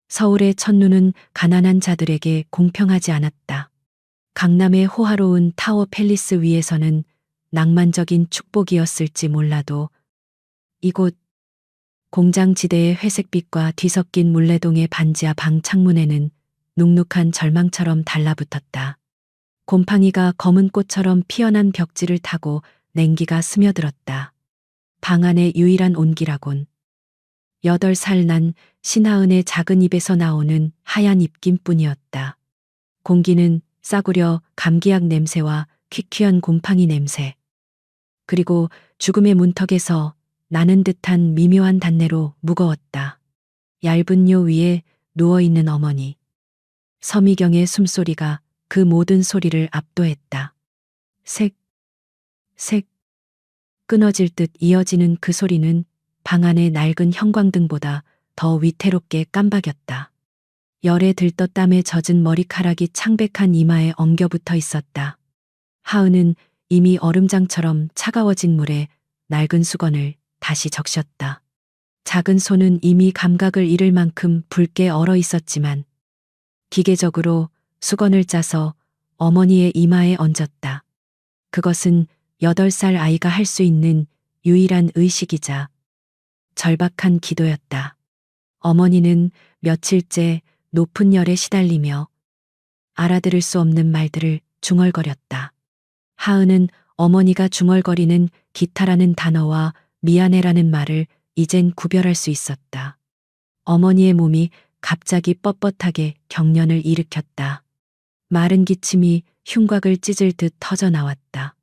서울의 첫눈은 가난한 자들에게 공평하지 않았다. 강남의 호화로운 타워 팰리스 위에서는 낭만적인 축복이었을지 몰라도 이곳 공장지대의 회색빛과 뒤섞인 물레동의 반지하 방 창문에는 눅눅한 절망처럼 달라붙었다. 곰팡이가 검은 꽃처럼 피어난 벽지를 타고 냉기가 스며들었다. 방 안의 유일한 온기라곤 8살 난 신하은의 작은 입에서 나오는 하얀 입김뿐이었다. 공기는 싸구려 감기약 냄새와 퀴퀴한 곰팡이 냄새, 그리고 죽음의 문턱에서 나는 듯한 미묘한 단내로 무거웠다. 얇은 요 위에 누워있는 어머니. 서미경의 숨소리가 그 모든 소리를 압도했다. 색, 색, 끊어질 듯 이어지는 그 소리는 방 안의 낡은 형광등보다 더 위태롭게 깜박였다. 열에 들떠 땀에 젖은 머리카락이 창백한 이마에 엉겨붙어 있었다. 하은은 이미 얼음장처럼 차가워진 물에 낡은 수건을 다시 적셨다. 작은 손은 이미 감각을 잃을 만큼 붉게 얼어 있었지만 기계적으로 수건을 짜서 어머니의 이마에 얹었다. 그것은 8살 아이가 할 수 있는 유일한 의식이자 절박한 기도였다. 어머니는 며칠째 높은 열에 시달리며 알아들을 수 없는 말들을 중얼거렸다. 하은은 어머니가 중얼거리는 기타라는 단어와 미안해라는 말을 이젠 구별할 수 있었다. 어머니의 몸이 갑자기 뻣뻣하게 경련을 일으켰다. 마른 기침이 흉곽을 찢을 듯 터져 나왔다.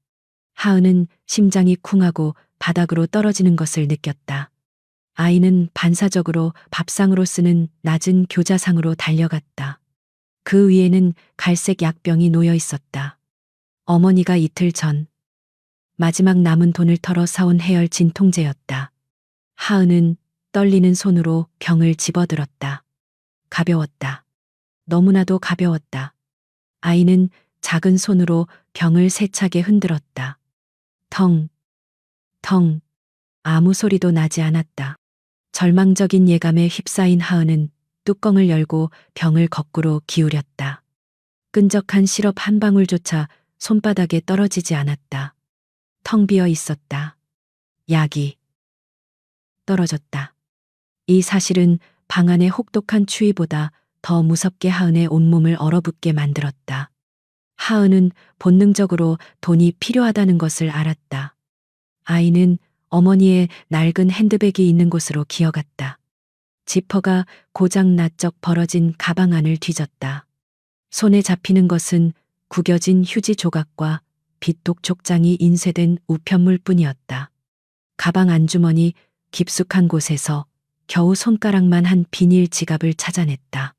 하은은 심장이 쿵하고 바닥으로 떨어지는 것을 느꼈다. 아이는 반사적으로 밥상으로 쓰는 낮은 교자상으로 달려갔다. 그 위에는 갈색 약병이 놓여 있었다. 어머니가 이틀 전 마지막 남은 돈을 털어 사온 해열 진통제였다. 하은은 떨리는 손으로 병을 집어들었다. 가벼웠다. 너무나도 가벼웠다. 아이는 작은 손으로 병을 세차게 흔들었다. 텅, 텅, 아무 소리도 나지 않았다. 절망적인 예감에 휩싸인 하은은 뚜껑을 열고 병을 거꾸로 기울였다. 끈적한 시럽 한 방울조차 손바닥에 떨어지지 않았다. 텅 비어 있었다. 약이 떨어졌다. 이 사실은 방 안의 혹독한 추위보다 더 무섭게 하은의 온몸을 얼어붙게 만들었다. 하은은 본능적으로 돈이 필요하다는 것을 알았다. 아이는 어머니의 낡은 핸드백이 있는 곳으로 기어갔다. 지퍼가 고장나쩍 벌어진 가방 안을 뒤졌다. 손에 잡히는 것은 구겨진 휴지 조각과 빗독 촉장이 인쇄된 우편물뿐이었다. 가방 안주머니 깊숙한 곳에서 겨우 손가락만 한 비닐 지갑을 찾아냈다.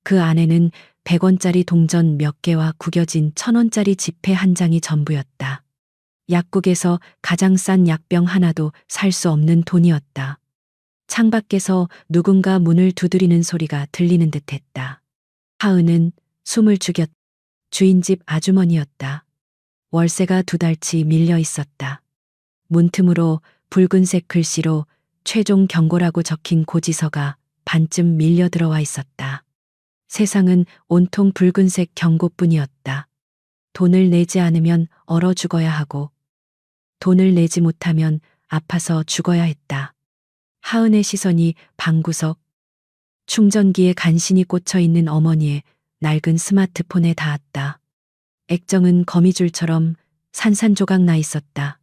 그 안에는 100원짜리 동전 몇 개와 구겨진 1000원짜리 지폐 한 장이 전부였다. 약국에서 가장 싼 약병 하나도 살 수 없는 돈이었다. 창밖에서 누군가 문을 두드리는 소리가 들리는 듯했다. 하은은 숨을 죽였다. 주인집 아주머니였다. 월세가 2달치 밀려 있었다. 문틈으로 붉은색 글씨로 최종 경고라고 적힌 고지서가 반쯤 밀려 들어와 있었다. 세상은 온통 붉은색 경고뿐이었다. 돈을 내지 않으면 얼어 죽어야 하고 돈을 내지 못하면 아파서 죽어야 했다. 하은의 시선이 방구석 충전기에 간신히 꽂혀 있는 어머니의 낡은 스마트폰에 닿았다. 액정은 거미줄처럼 산산조각 나 있었다.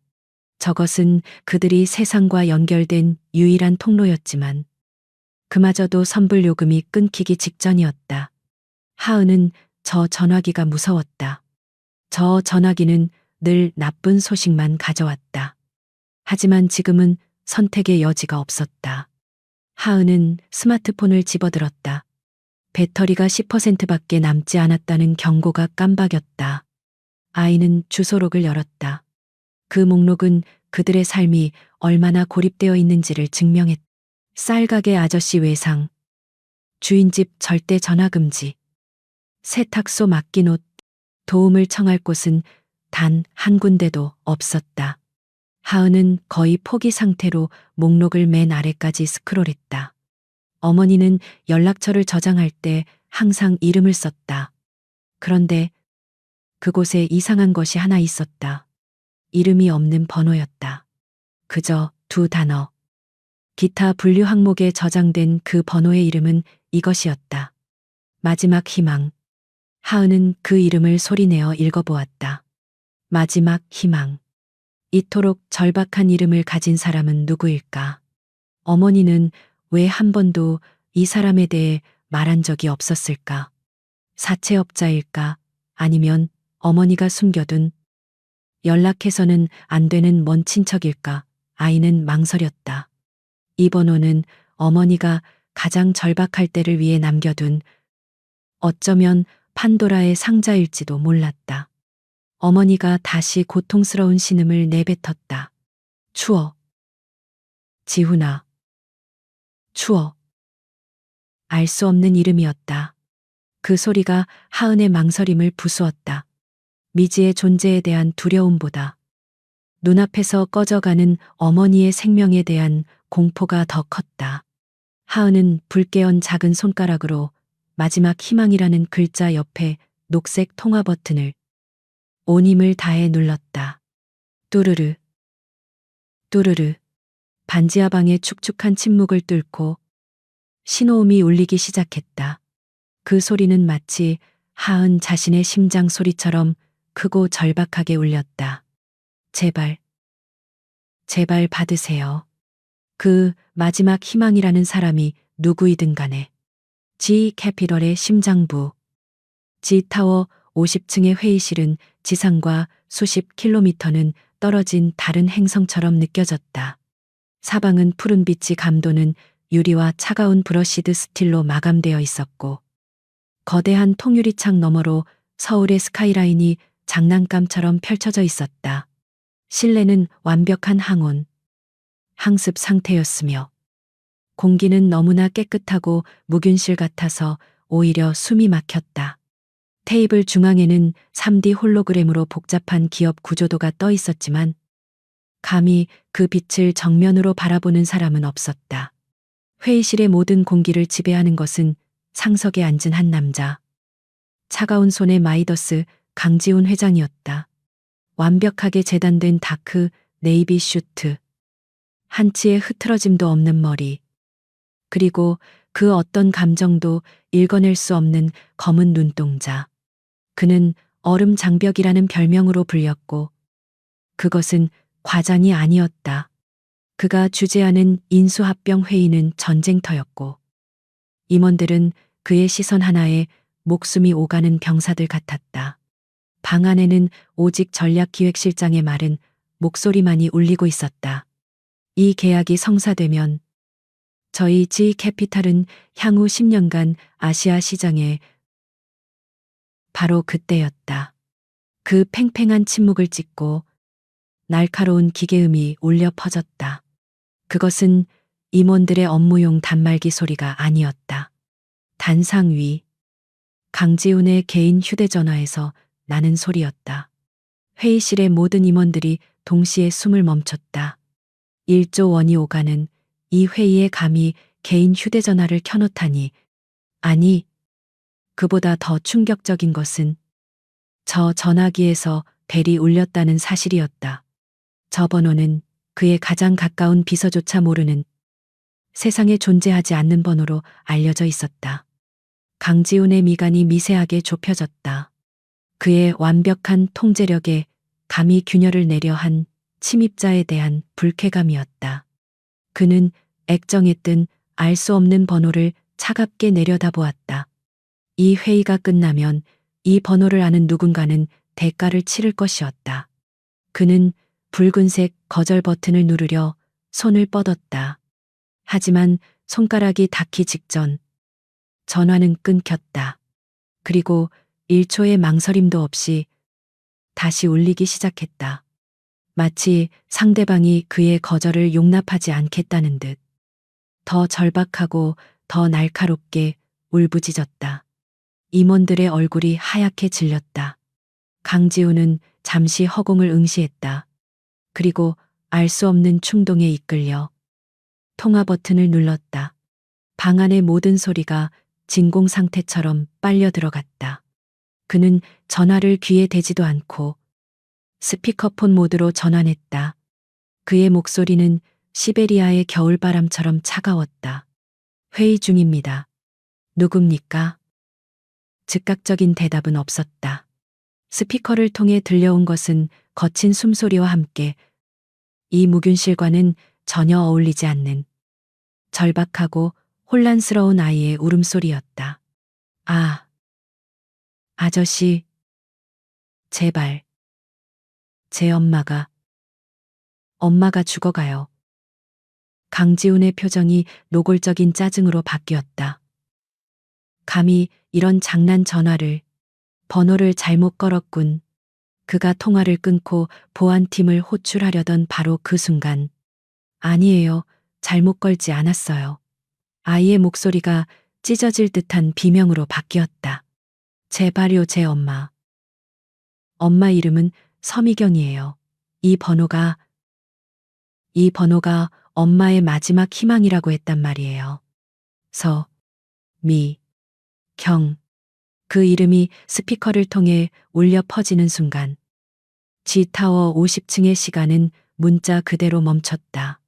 저것은 그들이 세상과 연결된 유일한 통로였지만 그마저도 선불 요금이 끊기기 직전이었다. 하은은 저 전화기가 무서웠다. 저 전화기는 늘 나쁜 소식만 가져왔다. 하지만 지금은 선택의 여지가 없었다. 하은은 스마트폰을 집어들었다. 배터리가 10%밖에 남지 않았다는 경고가 깜박였다. 아이는 주소록을 열었다. 그 목록은 그들의 삶이 얼마나 고립되어 있는지를 증명했다. 쌀가게 아저씨 외상, 주인집 절대 전화 금지, 세탁소 맡긴 옷, 도움을 청할 곳은 단 한 군데도 없었다. 하은은 거의 포기 상태로 목록을 맨 아래까지 스크롤했다. 어머니는 연락처를 저장할 때 항상 이름을 썼다. 그런데 그곳에 이상한 것이 하나 있었다. 이름이 없는 번호였다. 그저 두 단어. 기타 분류 항목에 저장된 그 번호의 이름은 이것이었다. 마지막 희망. 하은은 그 이름을 소리내어 읽어보았다. 마지막 희망. 이토록 절박한 이름을 가진 사람은 누구일까? 어머니는 왜 한 번도 이 사람에 대해 말한 적이 없었을까? 사채업자일까? 아니면 어머니가 숨겨둔 연락해서는 안 되는 먼 친척일까? 아이는 망설였다. 이 번호는 어머니가 가장 절박할 때를 위해 남겨둔 어쩌면 판도라의 상자일지도 몰랐다. 어머니가 다시 고통스러운 신음을 내뱉었다. 추워. 지훈아. 추워. 알 수 없는 이름이었다. 그 소리가 하은의 망설임을 부수었다. 미지의 존재에 대한 두려움보다 눈앞에서 꺼져가는 어머니의 생명에 대한 공포가 더 컸다. 하은은 붉게 언 작은 손가락으로 마지막 희망이라는 글자 옆에 녹색 통화 버튼을 온 힘을 다해 눌렀다. 뚜르르, 뚜르르. 반지하방의 축축한 침묵을 뚫고 신호음이 울리기 시작했다. 그 소리는 마치 하은 자신의 심장 소리처럼 크고 절박하게 울렸다. 제발, 제발 받으세요. 그 마지막 희망이라는 사람이 누구이든 간에. G 캐피털의 심장부. G타워 50층의 회의실은 지상과 수십 킬로미터는 떨어진 다른 행성처럼 느껴졌다. 사방은 푸른 빛이 감도는 유리와 차가운 브러시드 스틸로 마감되어 있었고, 거대한 통유리창 너머로 서울의 스카이라인이 장난감처럼 펼쳐져 있었다. 실내는 완벽한 항온, 항습 상태였으며, 공기는 너무나 깨끗하고 무균실 같아서 오히려 숨이 막혔다. 테이블 중앙에는 3D 홀로그램으로 복잡한 기업 구조도가 떠 있었지만, 감히 그 빛을 정면으로 바라보는 사람은 없었다. 회의실의 모든 공기를 지배하는 것은 상석에 앉은 한 남자. 차가운 손의 마이더스 강지훈 회장이었다. 완벽하게 재단된 다크 네이비 슈트. 한치의 흐트러짐도 없는 머리. 그리고 그 어떤 감정도 읽어낼 수 없는 검은 눈동자. 그는 얼음 장벽이라는 별명으로 불렸고, 그것은 과장이 아니었다. 그가 주재하는 인수합병 회의는 전쟁터였고, 임원들은 그의 시선 하나에 목숨이 오가는 병사들 같았다. 방 안에는 오직 전략기획실장의 마른 목소리만이 울리고 있었다. 이 계약이 성사되면 저희 G 캐피탈은 향후 10년간 아시아 시장에. 바로 그때였다. 그 팽팽한 침묵을 찢고 날카로운 기계음이 울려 퍼졌다. 그것은 임원들의 업무용 단말기 소리가 아니었다. 단상 위 강지훈의 개인 휴대전화에서 나는 소리였다. 회의실의 모든 임원들이 동시에 숨을 멈췄다. 1조 원이 오가는 이 회의에 감히 개인 휴대전화를 켜놓다니. 아니, 그보다 더 충격적인 것은 저 전화기에서 벨이 울렸다는 사실이었다. 저 번호는 그의 가장 가까운 비서조차 모르는 세상에 존재하지 않는 번호로 알려져 있었다. 강지훈의 미간이 미세하게 좁혀졌다. 그의 완벽한 통제력에 감히 균열을 내려 한 침입자에 대한 불쾌감이었다. 그는 액정에 뜬 알 수 없는 번호를 차갑게 내려다보았다. 이 회의가 끝나면 이 번호를 아는 누군가는 대가를 치를 것이었다. 그는 붉은색 거절 버튼을 누르려 손을 뻗었다. 하지만 손가락이 닿기 직전 전화는 끊겼다. 그리고 1초의 망설임도 없이 다시 울리기 시작했다. 마치 상대방이 그의 거절을 용납하지 않겠다는 듯. 더 절박하고 더 날카롭게 울부짖었다. 임원들의 얼굴이 하얗게 질렸다. 강지훈은 잠시 허공을 응시했다. 그리고 알 수 없는 충동에 이끌려 통화 버튼을 눌렀다. 방 안의 모든 소리가 진공 상태처럼 빨려 들어갔다. 그는 전화를 귀에 대지도 않고 스피커폰 모드로 전환했다. 그의 목소리는 시베리아의 겨울바람처럼 차가웠다. 회의 중입니다. 누굽니까? 즉각적인 대답은 없었다. 스피커를 통해 들려온 것은 거친 숨소리와 함께 이 무균실과는 전혀 어울리지 않는 절박하고 혼란스러운 아이의 울음소리였다. 아, 아저씨, 제발. 제 엄마가 죽어가요. 강지훈의 표정이 노골적인 짜증으로 바뀌었다. 감히 이런 장난 전화를, 번호를 잘못 걸었군. 그가 통화를 끊고 보안팀을 호출하려던 바로 그 순간. 아니에요. 잘못 걸지 않았어요. 아이의 목소리가 찢어질 듯한 비명으로 바뀌었다. 제발요, 제 엄마. 엄마 이름은 서미경이에요. 이 번호가 엄마의 마지막 희망이라고 했단 말이에요. 경. 그 이름이 스피커를 통해 울려 퍼지는 순간 G타워 50층의 시간은 문자 그대로 멈췄다.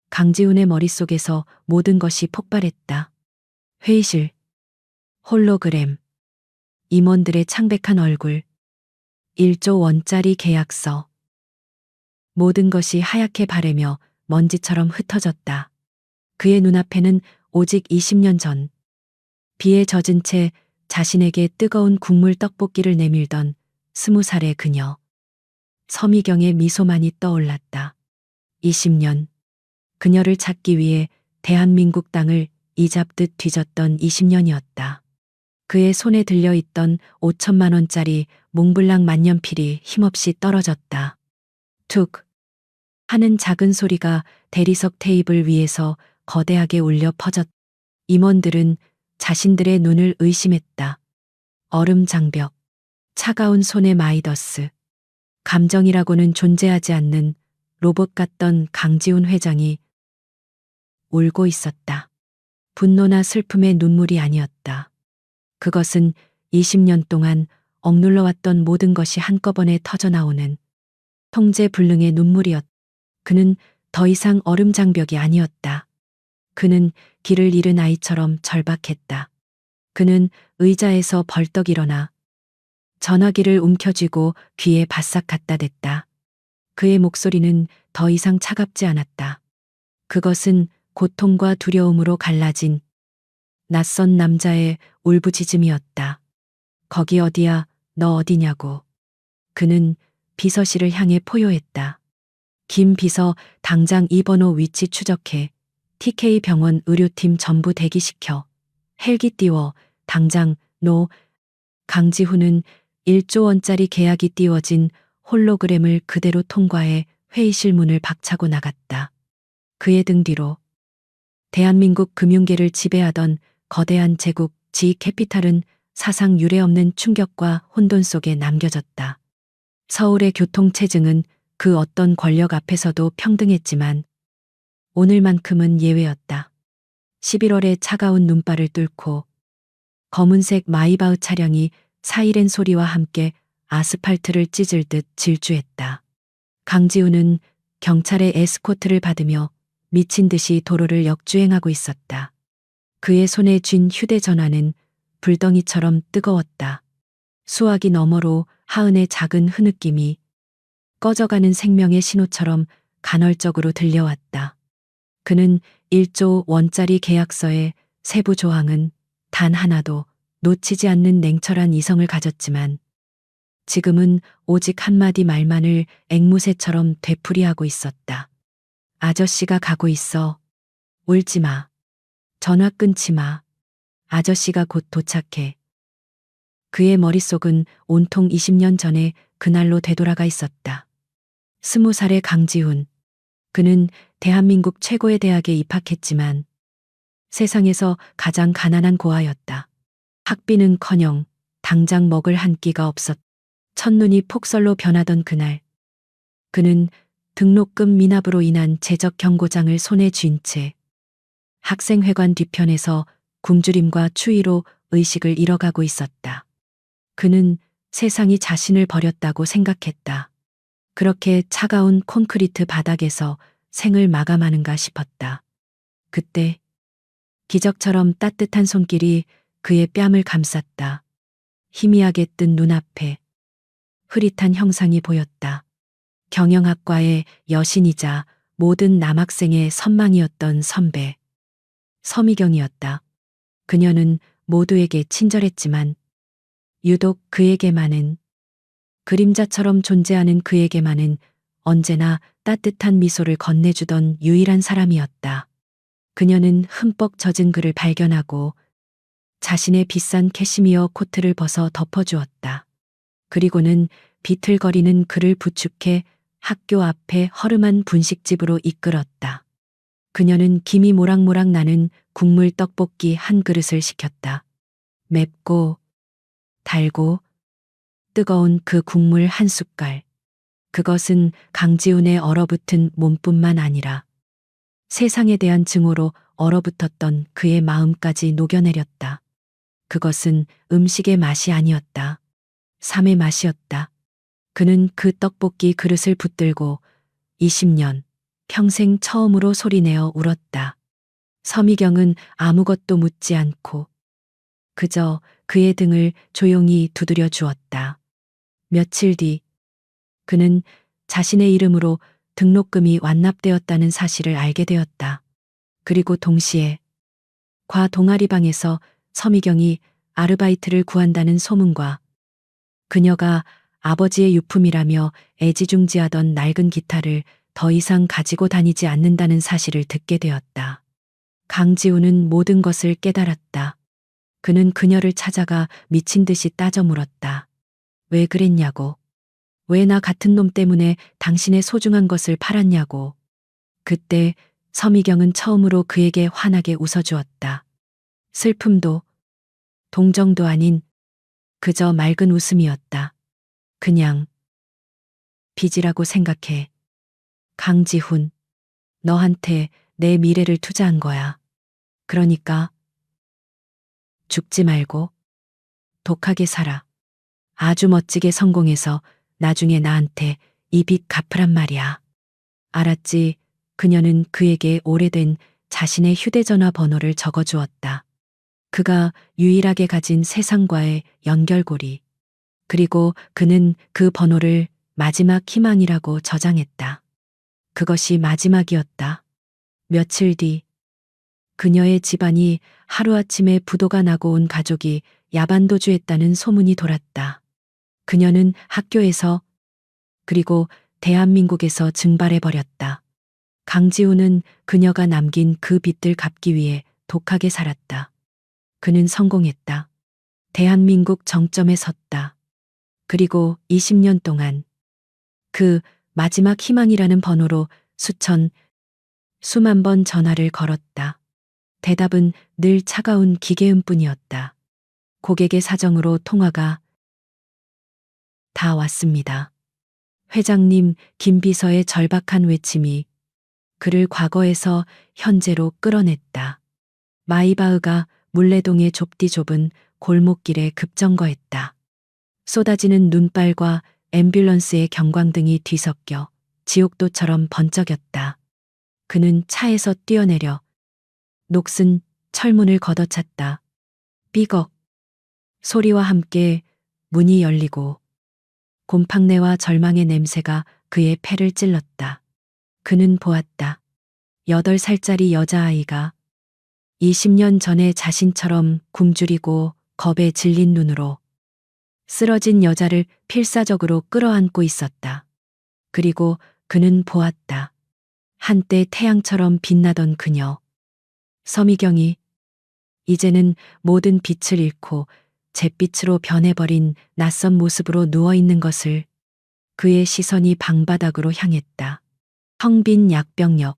강지훈의 머릿속에서 모든 것이 폭발했다. 회의실, 홀로그램, 임원들의 창백한 얼굴, 1조 원짜리 계약서. 모든 것이 하얗게 바래며 먼지처럼 흩어졌다. 그의 눈앞에는 오직 20년 전, 비에 젖은 채 자신에게 뜨거운 국물 떡볶이를 내밀던 20살의 그녀. 서미경의 미소만이 떠올랐다. 20년. 그녀를 찾기 위해 대한민국 땅을 이잡듯 뒤졌던 20년이었다. 그의 손에 들려있던 5천만 원짜리 몽블랑 만년필이 힘없이 떨어졌다. 툭 하는 작은 소리가 대리석 테이블 위에서 거대하게 울려 퍼졌다. 임원들은 자신들의 눈을 의심했다. 얼음 장벽, 차가운 손의 마이더스, 감정이라고는 존재하지 않는 로봇 같던 강지훈 회장이 울고 있었다. 분노나 슬픔의 눈물이 아니었다. 그것은 20년 동안 억눌러왔던 모든 것이 한꺼번에 터져나오는 통제불능의 눈물이었다. 그는 더 이상 얼음 장벽이 아니었다. 그는 길을 잃은 아이처럼 절박했다. 그는 의자에서 벌떡 일어나 전화기를 움켜쥐고 귀에 바싹 갖다 댔다. 그의 목소리는 더 이상 차갑지 않았다. 그것은 고통과 두려움으로 갈라진 낯선 남자의 울부짖음이었다. 거기 어디야, 너 어디냐고. 그는 비서실을 향해 포효했다. 김 비서, 당장 이 번호 위치 추적해. TK 병원 의료팀 전부 대기시켜. 헬기 띄워. 당장. 강지훈은 1조 원짜리 계약이 띄워진 홀로그램을 그대로 통과해 회의실 문을 박차고 나갔다. 그의 등 뒤로 대한민국 금융계를 지배하던 거대한 제국 G캐피탈은 사상 유례없는 충격과 혼돈 속에 남겨졌다. 서울의 교통체증은 그 어떤 권력 앞에서도 평등했지만 오늘만큼은 예외였다. 11월의 차가운 눈발을 뚫고 검은색 마이바흐 차량이 사이렌 소리와 함께 아스팔트를 찢을 듯 질주했다. 강지훈은 경찰의 에스코트를 받으며 미친 듯이 도로를 역주행하고 있었다. 그의 손에 쥔 휴대전화는 불덩이처럼 뜨거웠다. 수화기 너머로 하은의 작은 흐느낌이 꺼져가는 생명의 신호처럼 간헐적으로 들려왔다. 그는 1조 원짜리 계약서의 세부 조항은 단 하나도 놓치지 않는 냉철한 이성을 가졌지만 지금은 오직 한마디 말만을 앵무새처럼 되풀이하고 있었다. 아저씨가 가고 있어. 울지 마. 전화 끊지 마. 아저씨가 곧 도착해. 그의 머릿속은 온통 20년 전의 그날로 되돌아가 있었다. 20살의 강지훈. 그는 대한민국 최고의 대학에 입학했지만 세상에서 가장 가난한 고아였다. 학비는커녕 당장 먹을 한 끼가 없었다. 첫눈이 폭설로 변하던 그날. 그는 등록금 미납으로 인한 재적 경고장을 손에 쥔 채 학생회관 뒤편에서 굶주림과 추위로 의식을 잃어가고 있었다. 그는 세상이 자신을 버렸다고 생각했다. 그렇게 차가운 콘크리트 바닥에서 생을 마감하는가 싶었다. 그때 기적처럼 따뜻한 손길이 그의 뺨을 감쌌다. 희미하게 뜬 눈앞에 흐릿한 형상이 보였다. 경영학과의 여신이자 모든 남학생의 선망이었던 선배. 서미경이었다. 그녀는 모두에게 친절했지만 유독 그에게만은, 그림자처럼 존재하는 그에게만은 언제나 따뜻한 미소를 건네주던 유일한 사람이었다. 그녀는 흠뻑 젖은 그를 발견하고 자신의 비싼 캐시미어 코트를 벗어 덮어주었다. 그리고는 비틀거리는 그를 부축해 학교 앞에 허름한 분식집으로 이끌었다. 그녀는 김이 모락모락 나는 국물 떡볶이 한 그릇을 시켰다. 맵고 달고 뜨거운 그 국물 한 숟갈. 그것은 강지훈의 얼어붙은 몸뿐만 아니라 세상에 대한 증오로 얼어붙었던 그의 마음까지 녹여내렸다. 그것은 음식의 맛이 아니었다. 삶의 맛이었다. 그는 그 떡볶이 그릇을 붙들고 20년, 평생 처음으로 소리내어 울었다. 서미경은 아무것도 묻지 않고 그저 그의 등을 조용히 두드려 주었다. 며칠 뒤 그는 자신의 이름으로 등록금이 완납되었다는 사실을 알게 되었다. 그리고 동시에 과 동아리방에서 서미경이 아르바이트를 구한다는 소문과 그녀가 아버지의 유품이라며 애지중지하던 낡은 기타를 더 이상 가지고 다니지 않는다는 사실을 듣게 되었다. 강지우는 모든 것을 깨달았다. 그는 그녀를 찾아가 미친 듯이 따져 물었다. 왜 그랬냐고. 왜 나 같은 놈 때문에 당신의 소중한 것을 팔았냐고. 그때 서미경은 처음으로 그에게 환하게 웃어주었다. 슬픔도 동정도 아닌 그저 맑은 웃음이었다. 그냥 빚이라고 생각해. 강지훈, 너한테 내 미래를 투자한 거야. 그러니까 죽지 말고 독하게 살아. 아주 멋지게 성공해서 나중에 나한테 이 빚 갚으란 말이야. 알았지? 그녀는 그에게 오래된 자신의 휴대전화 번호를 적어주었다. 그가 유일하게 가진 세상과의 연결고리. 그리고 그는 그 번호를 마지막 희망이라고 저장했다. 그것이 마지막이었다. 며칠 뒤 그녀의 집안이 하루아침에 부도가 나고 온 가족이 야반도주했다는 소문이 돌았다. 그녀는 학교에서 그리고 대한민국에서 증발해버렸다. 강지우는 그녀가 남긴 그 빚들 갚기 위해 독하게 살았다. 그는 성공했다. 대한민국 정점에 섰다. 그리고 20년 동안 그 마지막 희망이라는 번호로 수만 번 전화를 걸었다. 대답은 늘 차가운 기계음뿐이었다. 고객의 사정으로 통화가 다 왔습니다. 회장님, 김 비서의 절박한 외침이 그를 과거에서 현재로 끌어냈다. 마이바흐가 물레동의 좁디 좁은 골목길에 급정거했다. 쏟아지는 눈발과 앰뷸런스의 경광등이 뒤섞여 지옥도처럼 번쩍였다. 그는 차에서 뛰어내려 녹슨 철문을 걷어찼다. 삐걱 소리와 함께 문이 열리고 곰팡내와 절망의 냄새가 그의 폐를 찔렀다. 그는 보았다. 8살짜리 여자아이가 20년 전에 자신처럼 굶주리고 겁에 질린 눈으로 쓰러진 여자를 필사적으로 끌어안고 있었다. 그리고 그는 보았다. 한때 태양처럼 빛나던 그녀. 서미경이 이제는 모든 빛을 잃고 잿빛으로 변해버린 낯선 모습으로 누워있는 것을 그의 시선이 방바닥으로 향했다. 텅 빈 약병역.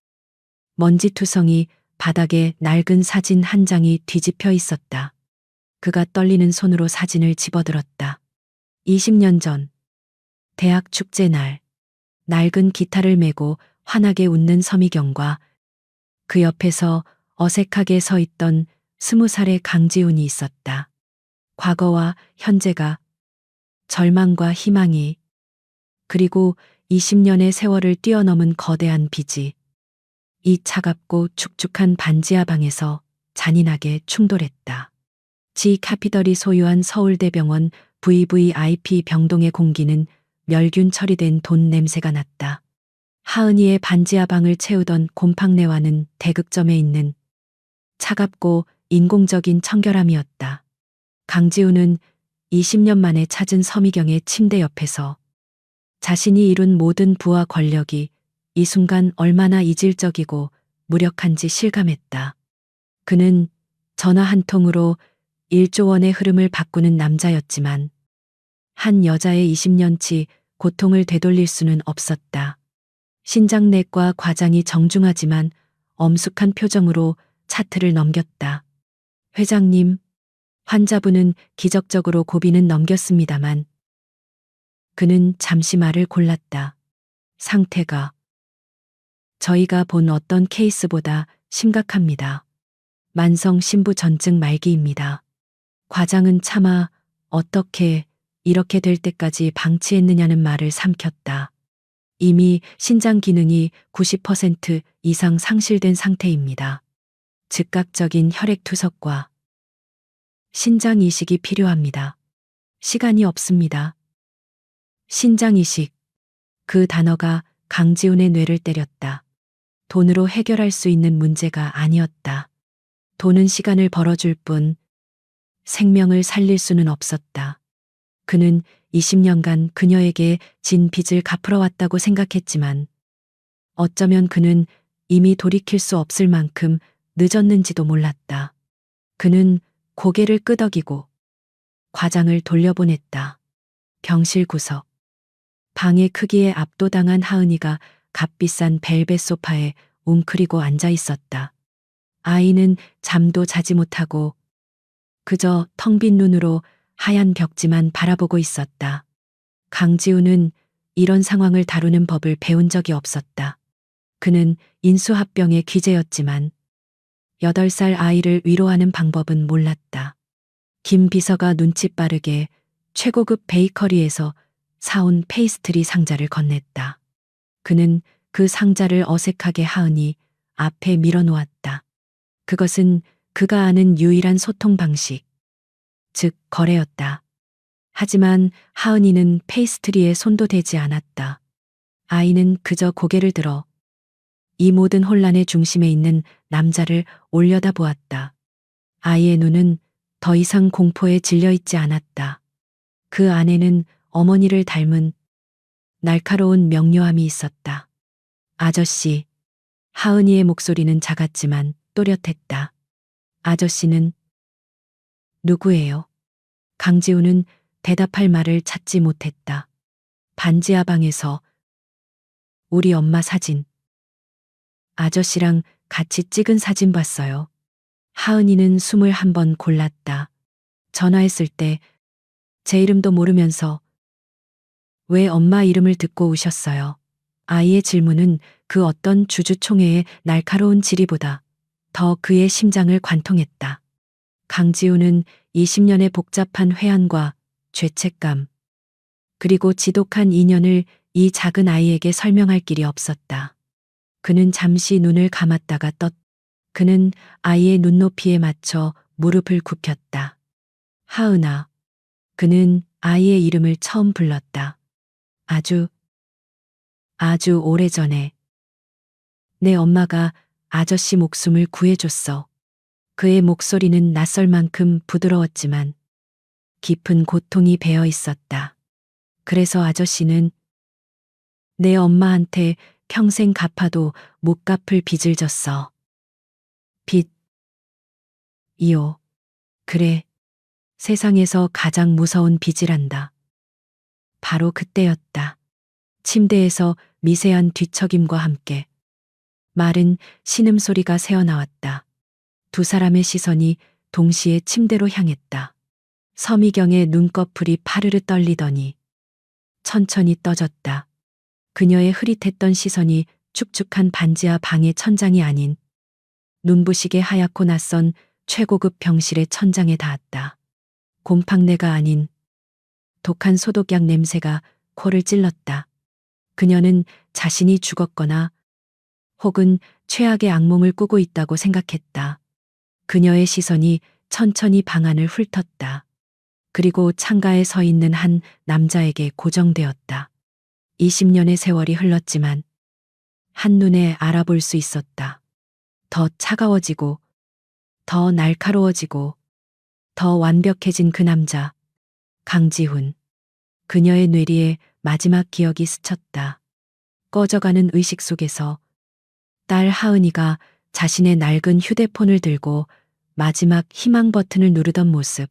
먼지투성이 바닥에 낡은 사진 한 장이 뒤집혀 있었다. 그가 떨리는 손으로 사진을 집어들었다. 20년 전 대학 축제 날 낡은 기타를 메고 환하게 웃는 서미경과 그 옆에서 어색하게 서 있던 20살의 강지훈이 있었다. 과거와 현재가, 절망과 희망이, 그리고 20년의 세월을 뛰어넘은 거대한 빚이 이 차갑고 축축한 반지하 방에서 잔인하게 충돌했다. 지 카피털이 소유한 서울대병원 VVIP 병동의 공기는 멸균 처리된 돈 냄새가 났다. 하은이의 반지하 방을 채우던 곰팡내와는 대극점에 있는 차갑고 인공적인 청결함이었다. 강지우는 20년 만에 찾은 서미경의 침대 옆에서 자신이 이룬 모든 부와 권력이 이 순간 얼마나 이질적이고 무력한지 실감했다. 그는 전화 한 통으로 1조 원의 흐름을 바꾸는 남자였지만 한 여자의 20년치 고통을 되돌릴 수는 없었다. 신장내과 과장이 정중하지만 엄숙한 표정으로 차트를 넘겼다. 회장님, 환자분은 기적적으로 고비는 넘겼습니다만 그는 잠시 말을 골랐다. 상태가 저희가 본 어떤 케이스보다 심각합니다. 만성 신부전증 말기입니다. 과장은 차마 어떻게 이렇게 될 때까지 방치했느냐는 말을 삼켰다. 이미 신장 기능이 90% 이상 상실된 상태입니다. 즉각적인 혈액 투석과 신장 이식이 필요합니다. 시간이 없습니다. 신장 이식. 그 단어가 강지훈의 뇌를 때렸다. 돈으로 해결할 수 있는 문제가 아니었다. 돈은 시간을 벌어줄 뿐 생명을 살릴 수는 없었다. 그는 20년간 그녀에게 진 빚을 갚으러 왔다고 생각했지만 어쩌면 그는 이미 돌이킬 수 없을 만큼 늦었는지도 몰랐다. 그는 고개를 끄덕이고 과장을 돌려보냈다. 병실 구석. 방의 크기에 압도당한 하은이가 값비싼 벨벳 소파에 웅크리고 앉아 있었다. 아이는 잠도 자지 못하고 그저 텅 빈 눈으로 하얀 벽지만 바라보고 있었다. 강지우는 이런 상황을 다루는 법을 배운 적이 없었다. 그는 인수합병의 귀재였지만 8살 아이를 위로하는 방법은 몰랐다. 김 비서가 눈치 빠르게 최고급 베이커리에서 사온 페이스트리 상자를 건넸다. 그는 그 상자를 어색하게 하은이 앞에 밀어놓았다. 그것은 그가 아는 유일한 소통 방식, 즉 거래였다. 하지만 하은이는 페이스트리에 손도 대지 않았다. 아이는 그저 고개를 들어 이 모든 혼란의 중심에 있는 남자를 올려다보았다. 아이의 눈은 더 이상 공포에 질려있지 않았다. 그 안에는 어머니를 닮은 날카로운 명료함이 있었다. 아저씨. 하은이의 목소리는 작았지만 또렷했다. 아저씨는 누구예요? 강지우는 대답할 말을 찾지 못했다. 반지하 방에서 우리 엄마 사진. 아저씨랑 같이 찍은 사진 봤어요. 하은이는 숨을 한 번 골랐다. 전화했을 때 제 이름도 모르면서 왜 엄마 이름을 듣고 우셨어요? 아이의 질문은 그 어떤 주주총회의 날카로운 지리보다 더 그의 심장을 관통했다. 강지우는 20년의 복잡한 회한과 죄책감, 그리고 지독한 인연을 이 작은 아이에게 설명할 길이 없었다. 그는 잠시 눈을 감았다가 그는 아이의 눈높이에 맞춰 무릎을 굽혔다. 하은아. 그는 아이의 이름을 처음 불렀다. 아주 오래전에 내 엄마가 아저씨 목숨을 구해줬어. 그의 목소리는 낯설 만큼 부드러웠지만 깊은 고통이 배어 있었다. 그래서 아저씨는 내 엄마한테 평생 갚아도 못 갚을 빚을 졌어. 빚. 이요. 그래. 세상에서 가장 무서운 빚이란다. 바로 그때였다. 침대에서 미세한 뒤척임과 함께 마른 신음소리가 새어나왔다. 두 사람의 시선이 동시에 침대로 향했다. 서미경의 눈꺼풀이 파르르 떨리더니 천천히 떠졌다. 그녀의 흐릿했던 시선이 축축한 반지하 방의 천장이 아닌 눈부시게 하얗고 낯선 최고급 병실의 천장에 닿았다. 곰팡내가 아닌 독한 소독약 냄새가 코를 찔렀다. 그녀는 자신이 죽었거나 혹은 최악의 악몽을 꾸고 있다고 생각했다. 그녀의 시선이 천천히 방 안을 훑었다. 그리고 창가에 서 있는 한 남자에게 고정되었다. 20년의 세월이 흘렀지만 한눈에 알아볼 수 있었다. 더 차가워지고, 더 날카로워지고, 더 완벽해진 그 남자, 강지훈. 그녀의 뇌리에 마지막 기억이 스쳤다. 꺼져가는 의식 속에서 딸 하은이가 자신의 낡은 휴대폰을 들고 마지막 희망 버튼을 누르던 모습.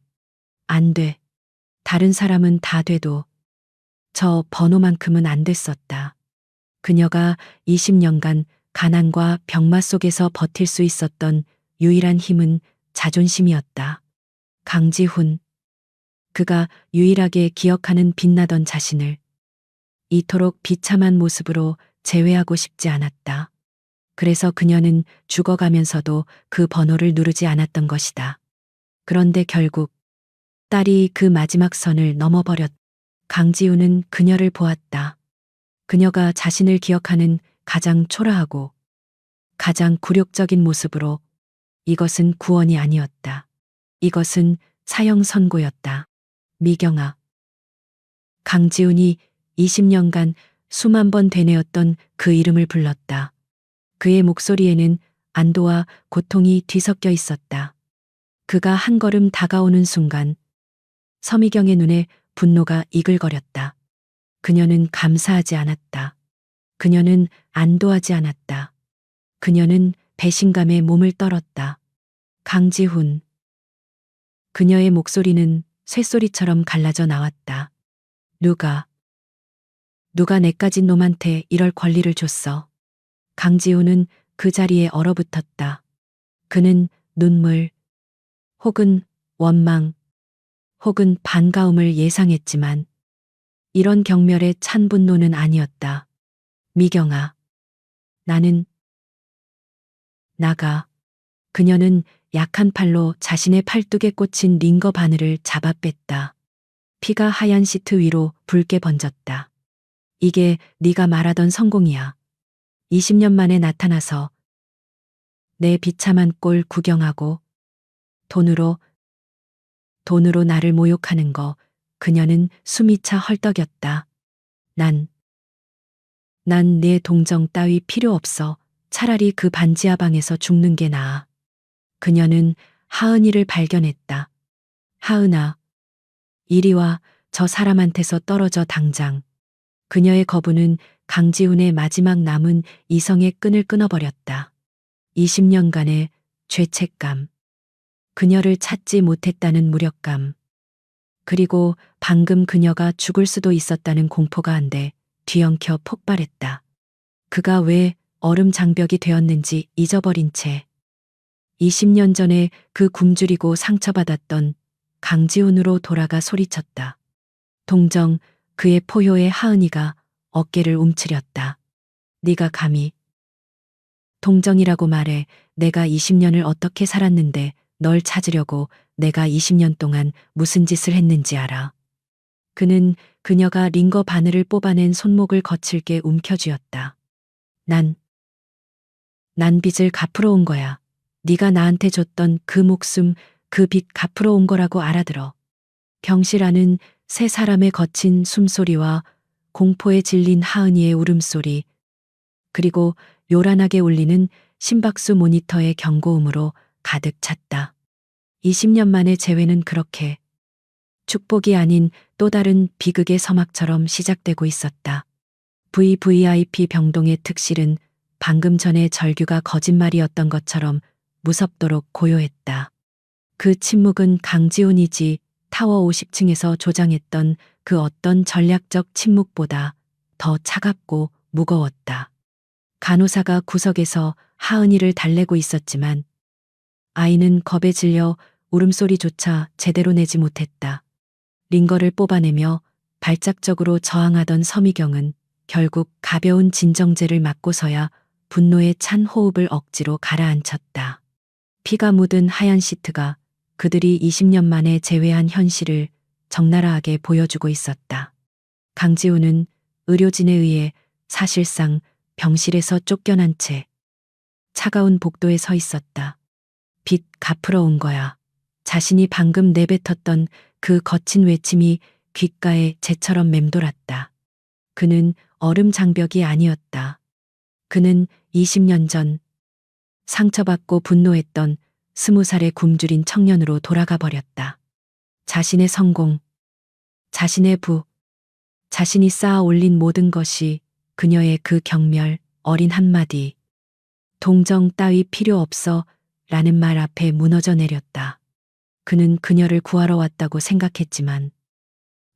안 돼. 다른 사람은 다 돼도 저 번호만큼은 안 됐었다. 그녀가 20년간 가난과 병마 속에서 버틸 수 있었던 유일한 힘은 자존심이었다. 강지훈. 그가 유일하게 기억하는 빛나던 자신을 이토록 비참한 모습으로 제외하고 싶지 않았다. 그래서 그녀는 죽어가면서도 그 번호를 누르지 않았던 것이다. 그런데 결국 딸이 그 마지막 선을 넘어버렸다. 강지훈은 그녀를 보았다. 그녀가 자신을 기억하는 가장 초라하고 가장 굴욕적인 모습으로. 이것은 구원이 아니었다. 이것은 사형 선고였다. 미경아. 강지훈이 20년간 수만 번 되뇌었던 그 이름을 불렀다. 그의 목소리에는 안도와 고통이 뒤섞여 있었다. 그가 한 걸음 다가오는 순간 서미경의 눈에 분노가 이글거렸다. 그녀는 감사하지 않았다. 그녀는 안도하지 않았다. 그녀는 배신감에 몸을 떨었다. 강지훈. 그녀의 목소리는 쇳소리처럼 갈라져 나왔다. 누가 내까진 놈한테 이럴 권리를 줬어. 강지훈은 그 자리에 얼어붙었다. 그는 눈물, 혹은 원망, 혹은 반가움을 예상했지만 이런 경멸에 찬 분노는 아니었다. 미경아. 나는 나가. 그녀는 약한 팔로 자신의 팔뚝에 꽂힌 링거 바늘을 잡아 뺐다. 피가 하얀 시트 위로 붉게 번졌다. 이게 네가 말하던 성공이야. 20년 만에 나타나서 내 비참한 꼴 구경하고 돈으로 나를 모욕하는 거. 그녀는 숨이 차 헐떡였다. 난 내 동정 따위 필요 없어. 차라리 그 반지하 방에서 죽는 게 나아. 그녀는 하은이를 발견했다. 하은아. 이리 와. 저 사람한테서 떨어져 당장. 그녀의 거부는 강지훈의 마지막 남은 이성의 끈을 끊어버렸다. 20년간의 죄책감. 그녀를 찾지 못했다는 무력감. 그리고 방금 그녀가 죽을 수도 있었다는 공포가 한데 뒤엉켜 폭발했다. 그가 왜 얼음 장벽이 되었는지 잊어버린 채 20년 전에 그 굶주리고 상처받았던 강지훈으로 돌아가 소리쳤다. 동정. 그의 포효에 하은이가 어깨를 움츠렸다. 네가 감히 동정이라고 말해. 내가 20년을 어떻게 살았는데 널 찾으려고 내가 20년 동안 무슨 짓을 했는지 알아. 그는 그녀가 링거 바늘을 뽑아낸 손목을 거칠게 움켜쥐었다. 난 빚을 갚으러 온 거야. 네가 나한테 줬던 그 목숨, 그 빚 갚으러 온 거라고 알아들어. 병실 안은 세 사람의 거친 숨소리와 공포에 질린 하은이의 울음소리, 그리고 요란하게 울리는 심박수 모니터의 경고음으로 가득 찼다. 20년 만의 재회는 그렇게 축복이 아닌 또 다른 비극의 서막처럼 시작되고 있었다. VVIP 병동의 특실은 방금 전에 절규가 거짓말이었던 것처럼 무섭도록 고요했다. 그 침묵은 강지훈이지 타워 50층에서 조장했던 그 어떤 전략적 침묵보다 더 차갑고 무거웠다. 간호사가 구석에서 하은이를 달래고 있었지만 아이는 겁에 질려 울음소리조차 제대로 내지 못했다. 링거를 뽑아내며 발작적으로 저항하던 서미경은 결국 가벼운 진정제를 맞고서야 분노에 찬 호흡을 억지로 가라앉혔다. 피가 묻은 하얀 시트가 그들이 20년 만에 재회한 현실을 적나라하게 보여주고 있었다. 강지우는 의료진에 의해 사실상 병실에서 쫓겨난 채 차가운 복도에 서 있었다. 빚 갚으러 온 거야. 자신이 방금 내뱉었던 그 거친 외침이 귓가에 재처럼 맴돌았다. 그는 얼음 장벽이 아니었다. 그는 20년 전 상처받고 분노했던 20살의 굶주린 청년으로 돌아가 버렸다. 자신의 성공, 자신의 부, 자신이 쌓아 올린 모든 것이 그녀의 그 경멸, 어린 한마디, 동정 따위 필요 없어 라는 말 앞에 무너져 내렸다. 그는 그녀를 구하러 왔다고 생각했지만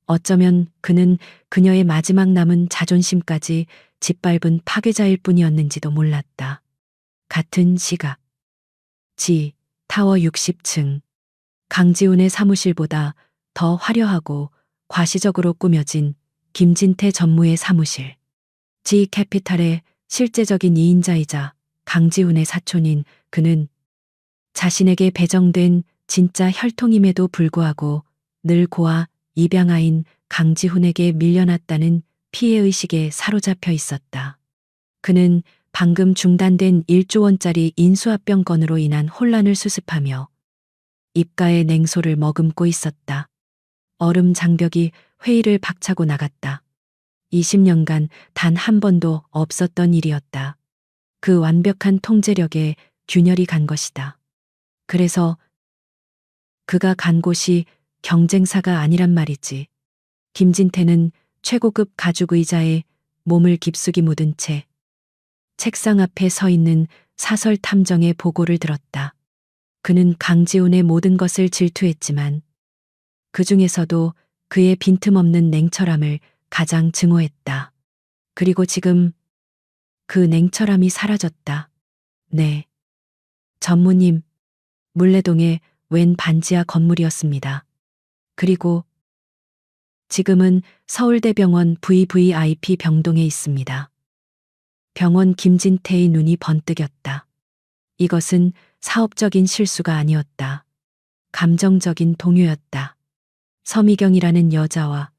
어쩌면 그는 그녀의 마지막 남은 자존심까지 짓밟은 파괴자일 뿐이었는지도 몰랐다. 같은 시각. 타워 60층. 강지훈의 사무실보다 더 화려하고 과시적으로 꾸며진 김진태 전무의 사무실. 캐피탈의 실제적인 이인자이자 강지훈의 사촌인 그는 자신에게 배정된 진짜 혈통임에도 불구하고 늘 고아 입양아인 강지훈에게 밀려났다는 피해의식에 사로잡혀 있었다. 그는 방금 중단된 1조 원짜리 인수합병 건으로 인한 혼란을 수습하며 입가에 냉소를 머금고 있었다. 얼음 장벽이 회의를 박차고 나갔다. 20년간 단 한 번도 없었던 일이었다. 그 완벽한 통제력에 균열이 간 것이다. 그래서 그가 간 곳이 경쟁사가 아니란 말이지. 김진태는 최고급 가죽 의자에 몸을 깊숙이 묻은 채 책상 앞에 서 있는 사설 탐정의 보고를 들었다. 그는 강지훈의 모든 것을 질투했지만 그 중에서도 그의 빈틈없는 냉철함을 가장 증오했다. 그리고 지금 그 냉철함이 사라졌다. 네. 전무님, 물레동의 웬 반지하 건물이었습니다. 그리고 지금은 서울대병원 VVIP 병동에 있습니다. 병원 김진태의 눈이 번뜩였다. 이것은 사업적인 실수가 아니었다. 감정적인 동요였다. 서미경이라는 여자와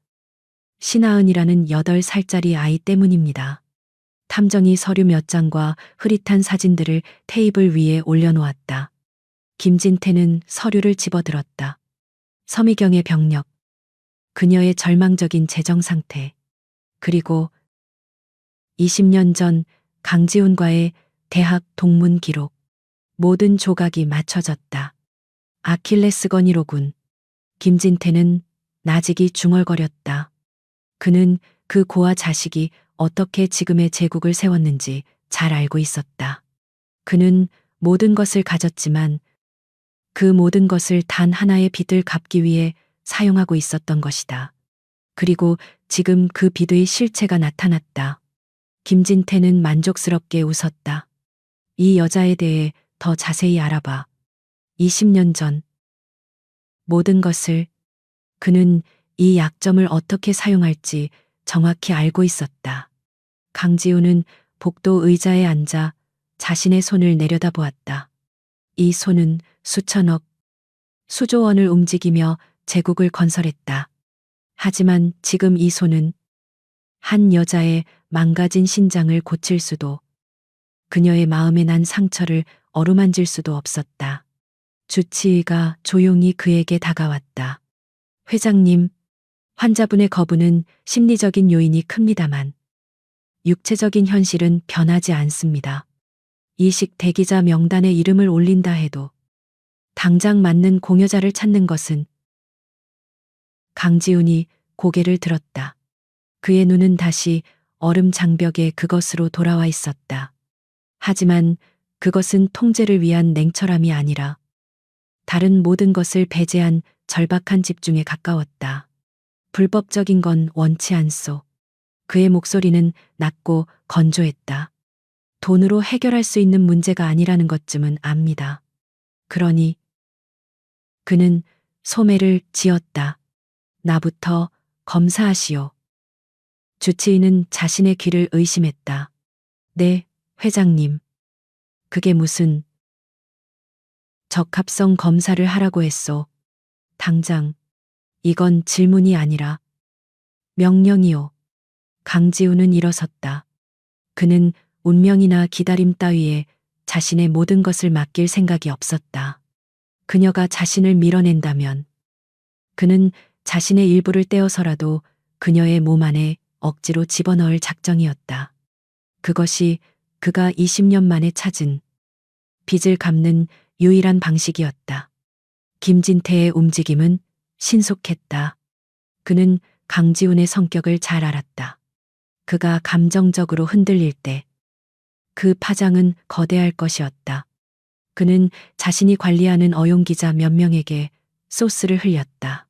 신하은이라는 8살짜리 아이 때문입니다. 탐정이 서류 몇 장과 흐릿한 사진들을 테이블 위에 올려놓았다. 김진태는 서류를 집어들었다. 서미경의 병력, 그녀의 절망적인 재정 상태, 그리고 20년 전 강지훈과의 대학 동문 기록, 모든 조각이 맞춰졌다. 아킬레스건이로군. 김진태는 나직이 중얼거렸다. 그는 그 고아 자식이 어떻게 지금의 제국을 세웠는지 잘 알고 있었다. 그는 모든 것을 가졌지만 그 모든 것을 단 하나의 빚을 갚기 위해 사용하고 있었던 것이다. 그리고 지금 그 빚의 실체가 나타났다. 김진태는 만족스럽게 웃었다. 이 여자에 대해 더 자세히 알아봐. 20년 전 모든 것을 그는 이 약점을 어떻게 사용할지 정확히 알고 있었다. 강지우는 복도 의자에 앉아 자신의 손을 내려다보았다. 이 손은 수천억, 수조 원을 움직이며 제국을 건설했다. 하지만 지금 이 손은 한 여자의 망가진 신장을 고칠 수도, 그녀의 마음에 난 상처를 어루만질 수도 없었다. 주치의가 조용히 그에게 다가왔다. 회장님, 환자분의 거부는 심리적인 요인이 큽니다만 육체적인 현실은 변하지 않습니다. 이식 대기자 명단에 이름을 올린다 해도 당장 맞는 공여자를 찾는 것은. 강지훈이 고개를 들었다. 그의 눈은 다시 얼음 장벽에 그것으로 돌아와 있었다. 하지만 그것은 통제를 위한 냉철함이 아니라 다른 모든 것을 배제한 절박한 집중에 가까웠다. 불법적인 건 원치 않소. 그의 목소리는 낮고 건조했다. 돈으로 해결할 수 있는 문제가 아니라는 것쯤은 압니다. 그러니 그는 소매를 지었다. 나부터 검사하시오. 주치의는 자신의 귀를 의심했다. 네, 회장님. 그게 무슨 적합성 검사를 하라고 했소. 당장. 이건 질문이 아니라 명령이요. 강지훈은 일어섰다. 그는 운명이나 기다림 따위에 자신의 모든 것을 맡길 생각이 없었다. 그녀가 자신을 밀어낸다면 그는 자신의 일부를 떼어서라도 그녀의 몸 안에 억지로 집어넣을 작정이었다. 그것이 그가 20년 만에 찾은 빚을 갚는 유일한 방식이었다. 김진태의 움직임은 신속했다. 그는 강지훈의 성격을 잘 알았다. 그가 감정적으로 흔들릴 때 그 파장은 거대할 것이었다. 그는 자신이 관리하는 어용기자 몇 명에게 소스를 흘렸다.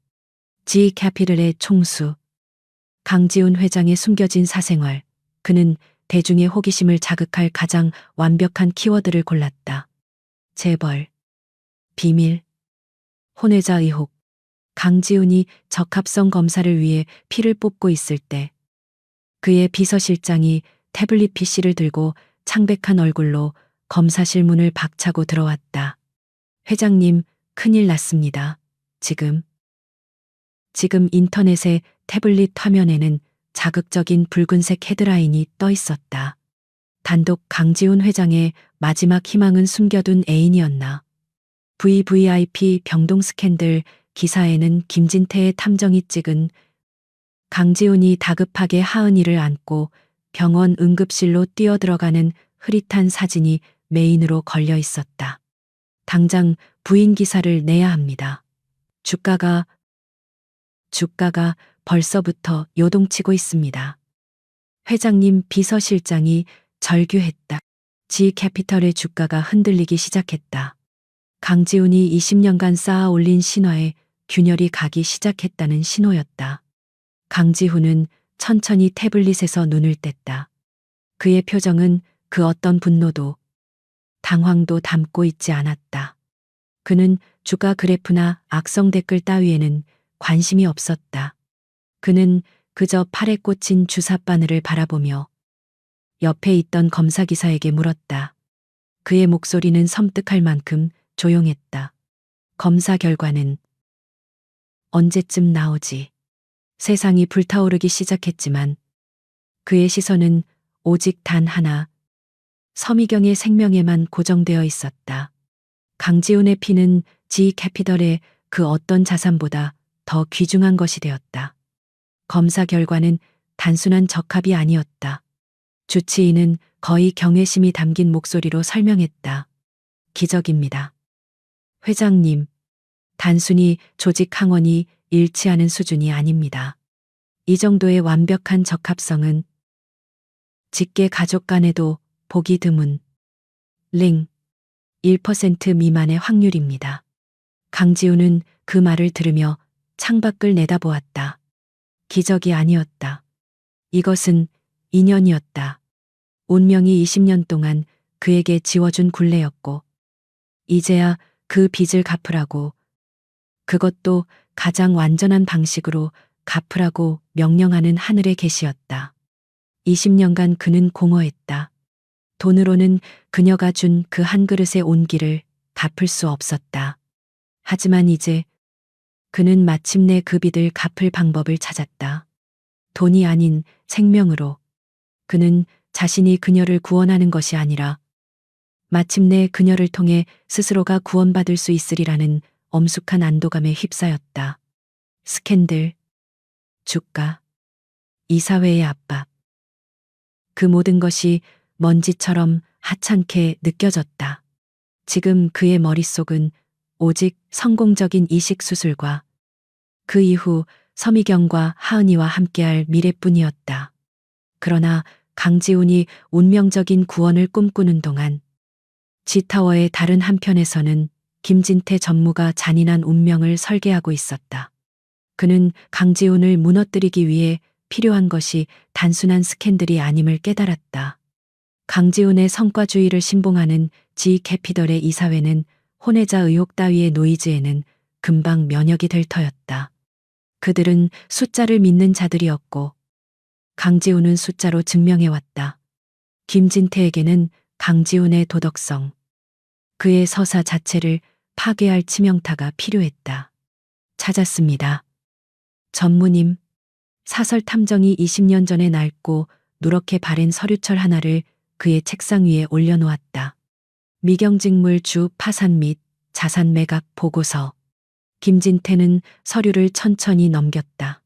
G 캐피털의 총수, 강지훈 회장의 숨겨진 사생활, 그는 대중의 호기심을 자극할 가장 완벽한 키워드를 골랐다. 재벌, 비밀, 혼외자 의혹. 강지훈이 적합성 검사를 위해 피를 뽑고 있을 때 그의 비서실장이 태블릿 PC를 들고 창백한 얼굴로 검사실 문을 박차고 들어왔다. 회장님, 큰일 났습니다. 지금 인터넷의 태블릿 화면에는 자극적인 붉은색 헤드라인이 떠 있었다. 단독 강지훈 회장의 마지막 희망은 숨겨둔 애인이었나. VVIP 병동 스캔들 기사에는 김진태의 탐정이 찍은 강지훈이 다급하게 하은이를 안고 병원 응급실로 뛰어들어가는 흐릿한 사진이 메인으로 걸려 있었다. 당장 부인 기사를 내야 합니다. 주가가 벌써부터 요동치고 있습니다. 회장님, 비서실장이 절규했다. G 캐피털의 주가가 흔들리기 시작했다. 강지훈이 20년간 쌓아 올린 신화에 균열이 가기 시작했다는 신호였다. 강지훈은 천천히 태블릿에서 눈을 뗐다. 그의 표정은 그 어떤 분노도 당황도 담고 있지 않았다. 그는 주가 그래프나 악성 댓글 따위에는 관심이 없었다. 그는 그저 팔에 꽂힌 주사 바늘을 바라보며 옆에 있던 검사 기사에게 물었다. 그의 목소리는 섬뜩할 만큼 조용했다. 검사 결과는 언제쯤 나오지? 세상이 불타오르기 시작했지만 그의 시선은 오직 단 하나, 서미경의 생명에만 고정되어 있었다. 강지훈의 피는 G 캐피털의 그 어떤 자산보다 더 귀중한 것이 되었다. 검사 결과는 단순한 적합이 아니었다. 주치의는 거의 경외심이 담긴 목소리로 설명했다. 기적입니다. 회장님, 단순히 조직 항원이 일치하는 수준이 아닙니다. 이 정도의 완벽한 적합성은 직계 가족 간에도 보기 드문 1% 미만의 확률입니다. 강지훈은 그 말을 들으며 창밖을 내다보았다. 기적이 아니었다. 이것은 인연이었다. 운명이 20년 동안 그에게 지워준 굴레였고 이제야 그 빚을 갚으라고, 그것도 가장 완전한 방식으로 갚으라고 명령하는 하늘의 계시였다. 20년간 그는 공허했다. 돈으로는 그녀가 준 그 한 그릇의 온기를 갚을 수 없었다. 하지만 이제 그는 마침내 그 빚을 갚을 방법을 찾았다. 돈이 아닌 생명으로. 그는 자신이 그녀를 구원하는 것이 아니라 마침내 그녀를 통해 스스로가 구원받을 수 있으리라는 엄숙한 안도감에 휩싸였다. 스캔들, 주가, 이사회의 압박. 그 모든 것이 먼지처럼 하찮게 느껴졌다. 지금 그의 머릿속은 오직 성공적인 이식 수술과 그 이후 서미경과 하은이와 함께할 미래뿐이었다. 그러나 강지훈이 운명적인 구원을 꿈꾸는 동안 G타워의 다른 한편에서는 김진태 전무가 잔인한 운명을 설계하고 있었다. 그는 강지훈을 무너뜨리기 위해 필요한 것이 단순한 스캔들이 아님을 깨달았다. 강지훈의 성과주의를 신봉하는 G 캐피털의 이사회는 혼외자 의혹 따위의 노이즈에는 금방 면역이 될 터였다. 그들은 숫자를 믿는 자들이었고 강지훈은 숫자로 증명해왔다. 김진태에게는 강지훈의 도덕성, 그의 서사 자체를 파괴할 치명타가 필요했다. 찾았습니다. 전무님, 사설 탐정이 20년 전에 낡고 누렇게 바랜 서류철 하나를 그의 책상 위에 올려놓았다. 미경직물 주 파산 및 자산 매각 보고서. 김진태는 서류를 천천히 넘겼다.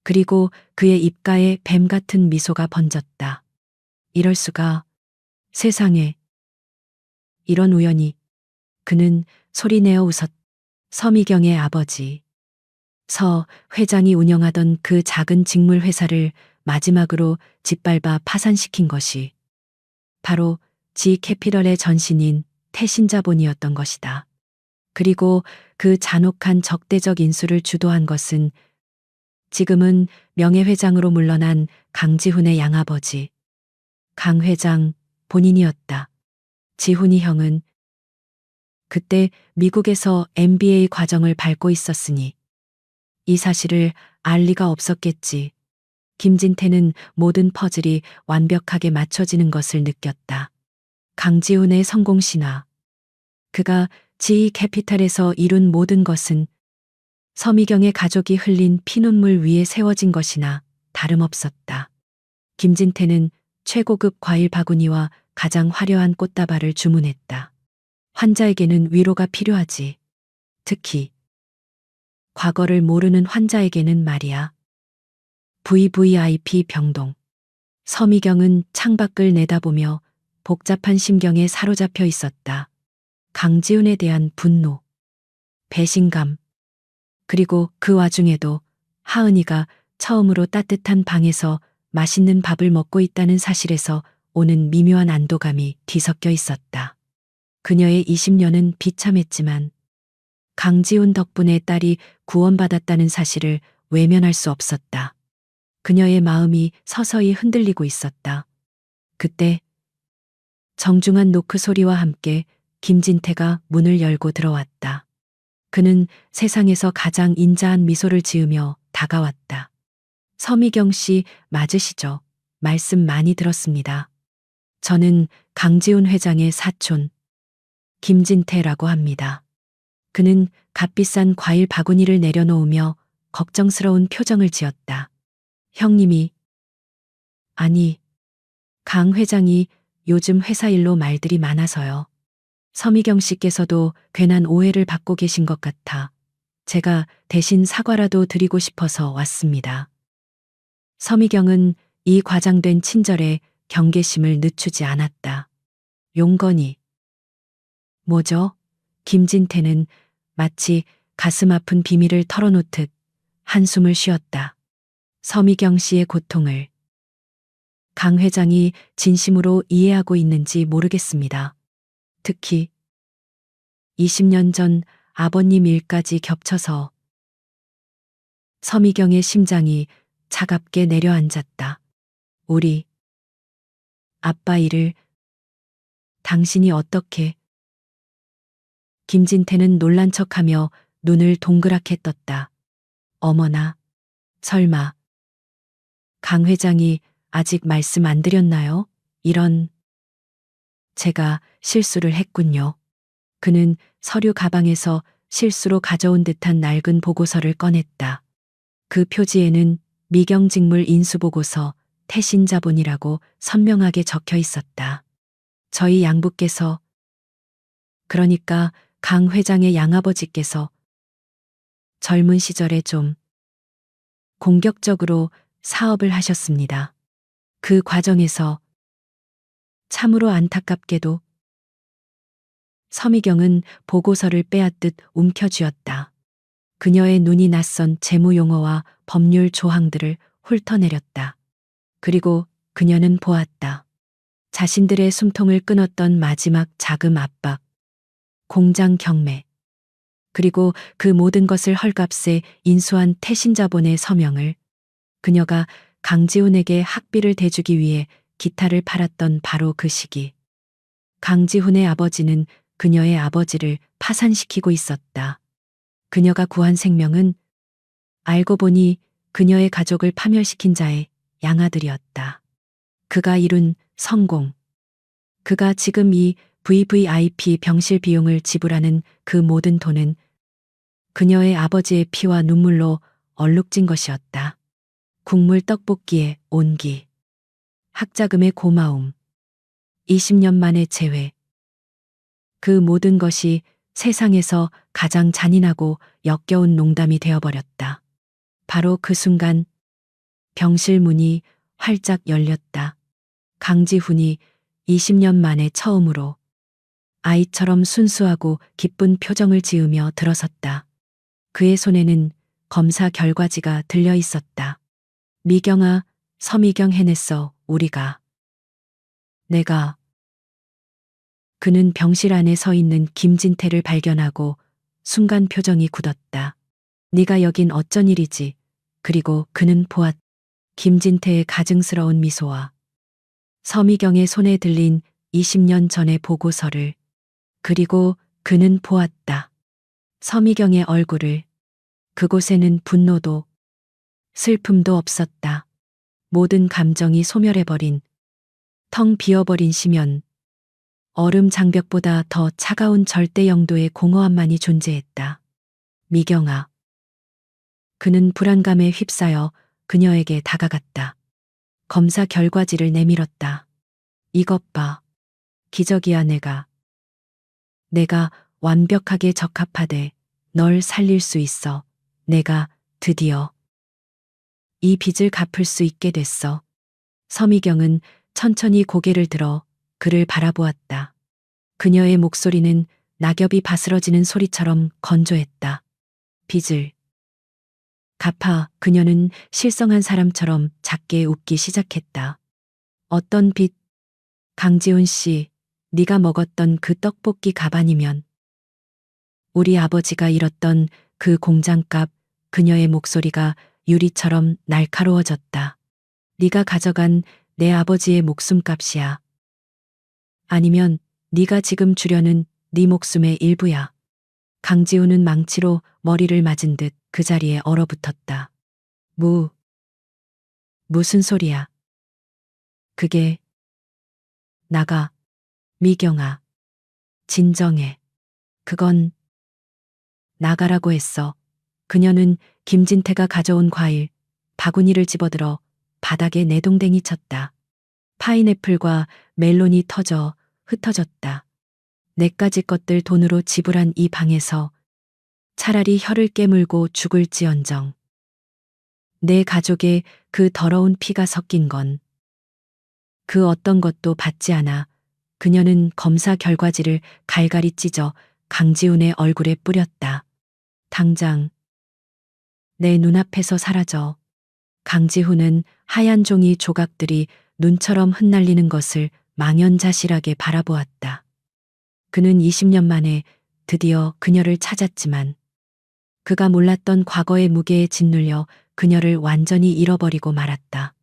그리고 그의 입가에 뱀 같은 미소가 번졌다. 이럴 수가. 세상에. 이런 우연이. 그는 소리내어 웃었다. 서미경의 아버지. 서 회장이 운영하던 그 작은 직물 회사를 마지막으로 짓밟아 파산시킨 것이 바로 지 캐피럴의 전신인 태신자본이었던 것이다. 그리고 그 잔혹한 적대적 인수를 주도한 것은 지금은 명예회장으로 물러난 강지훈의 양아버지 강 회장 본인이었다. 지훈이 형은 그때 미국에서 MBA 과정을 밟고 있었으니 이 사실을 알 리가 없었겠지. 김진태는 모든 퍼즐이 완벽하게 맞춰지는 것을 느꼈다. 강지훈의 성공 신화. 그가 지이 캐피탈에서 이룬 모든 것은 서미경의 가족이 흘린 피눈물 위에 세워진 것이나 다름없었다. 김진태는 최고급 과일 바구니와 가장 화려한 꽃다발을 주문했다. 환자에게는 위로가 필요하지. 특히 과거를 모르는 환자에게는 말이야. VVIP 병동. 서미경은 창밖을 내다보며 복잡한 심경에 사로잡혀 있었다. 강지훈에 대한 분노, 배신감, 그리고 그 와중에도 하은이가 처음으로 따뜻한 방에서 맛있는 밥을 먹고 있다는 사실에서 오는 미묘한 안도감이 뒤섞여 있었다. 그녀의 20년은 비참했지만 강지훈 덕분에 딸이 구원받았다는 사실을 외면할 수 없었다. 그녀의 마음이 서서히 흔들리고 있었다. 그때 정중한 노크 소리와 함께 김진태가 문을 열고 들어왔다. 그는 세상에서 가장 인자한 미소를 지으며 다가왔다. 서미경 씨 맞으시죠? 말씀 많이 들었습니다. 저는 강지훈 회장의 사촌 김진태라고 합니다. 그는 값비싼 과일 바구니를 내려놓으며 걱정스러운 표정을 지었다. 형님이. 아니, 강 회장이 요즘 회사 일로 말들이 많아서요. 서미경 씨께서도 괜한 오해를 받고 계신 것 같아 제가 대신 사과라도 드리고 싶어서 왔습니다. 서미경은 이 과장된 친절에 경계심을 늦추지 않았다. 용건이. 뭐죠? 김진태는 마치 가슴 아픈 비밀을 털어놓듯 한숨을 쉬었다. 서미경 씨의 고통을 강 회장이 진심으로 이해하고 있는지 모르겠습니다. 특히 20년 전 아버님 일까지 겹쳐서 서미경의 심장이 차갑게 내려앉았다. 우리 아빠 일을 당신이 어떻게. 김진태는 놀란 척하며 눈을 동그랗게 떴다. 어머나, 설마. 강 회장이 아직 말씀 안 드렸나요? 이런. 제가 실수를 했군요. 그는 서류 가방에서 실수로 가져온 듯한 낡은 보고서를 꺼냈다. 그 표지에는 미경직물 인수보고서 태신자본이라고 선명하게 적혀 있었다. 저희 양부께서, 그러니까 강 회장의 양아버지께서 젊은 시절에 좀 공격적으로 사업을 하셨습니다. 그 과정에서 참으로 안타깝게도. 서미경은 보고서를 빼앗듯 움켜쥐었다. 그녀의 눈이 낯선 재무 용어와 법률 조항들을 훑어내렸다. 그리고 그녀는 보았다. 자신들의 숨통을 끊었던 마지막 자금 압박, 공장 경매, 그리고 그 모든 것을 헐값에 인수한 태신자본의 서명을. 그녀가 강지훈에게 학비를 대주기 위해 기타를 팔았던 바로 그 시기. 강지훈의 아버지는 그녀의 아버지를 파산시키고 있었다. 그녀가 구한 생명은 알고 보니 그녀의 가족을 파멸시킨 자의 양아들이었다. 그가 이룬 성공. 그가 지금 이 VVIP 병실 비용을 지불하는 그 모든 돈은 그녀의 아버지의 피와 눈물로 얼룩진 것이었다. 국물 떡볶이의 온기, 학자금의 고마움, 20년 만의 재회. 그 모든 것이 세상에서 가장 잔인하고 역겨운 농담이 되어버렸다. 바로 그 순간 병실 문이 활짝 열렸다. 강지훈이 20년 만에 처음으로 아이처럼 순수하고 기쁜 표정을 지으며 들어섰다. 그의 손에는 검사 결과지가 들려 있었다. 미경아, 서미경 해냈어, 우리가. 내가. 그는 병실 안에 서 있는 김진태를 발견하고 순간 표정이 굳었다. 네가 여긴 어쩐 일이지? 그리고 그는 보았다. 김진태의 가증스러운 미소와 서미경의 손에 들린 20년 전의 보고서를. 그리고 그는 보았다. 서미경의 얼굴을. 그곳에는 분노도 슬픔도 없었다. 모든 감정이 소멸해버린, 텅 비어버린 심연. 얼음 장벽보다 더 차가운 절대 영도의 공허함만이 존재했다. 미경아. 그는 불안감에 휩싸여 그녀에게 다가갔다. 검사 결과지를 내밀었다. 이것 봐. 기적이야 내가 완벽하게 적합하되 널 살릴 수 있어. 내가 드디어 이 빚을 갚을 수 있게 됐어. 서미경은 천천히 고개를 들어 그를 바라보았다. 그녀의 목소리는 낙엽이 바스러지는 소리처럼 건조했다. 빚을 갚아. 그녀는 실성한 사람처럼 작게 웃기 시작했다. 어떤 빚? 강지훈 씨, 네가 먹었던 그 떡볶이 가반이면. 우리 아버지가 잃었던 그 공장값. 그녀의 목소리가 유리처럼 날카로워졌다. 네가 가져간 내 아버지의 목숨값이야. 아니면 네가 지금 주려는 네 목숨의 일부야. 강지훈은 망치로 머리를 맞은 듯 그 자리에 얼어붙었다. 무슨 소리야? 그게 나가. 미경아. 진정해. 그건 나가라고 했어. 그녀는 김진태가 가져온 과일, 바구니를 집어들어 바닥에 내동댕이 쳤다. 파인애플과 멜론이 터져 흩어졌다. 내까지 것들 돈으로 지불한 이 방에서 차라리 혀를 깨물고 죽을지언정. 내 가족의 그 더러운 피가 섞인 건 그 어떤 것도 받지 않아. 그녀는 검사 결과지를 갈갈이 찢어 강지훈의 얼굴에 뿌렸다. 당장 내 눈앞에서 사라져. 강지훈은 하얀 종이 조각들이 눈처럼 흩날리는 것을 망연자실하게 바라보았다. 그는 20년 만에 드디어 그녀를 찾았지만 그가 몰랐던 과거의 무게에 짓눌려 그녀를 완전히 잃어버리고 말았다.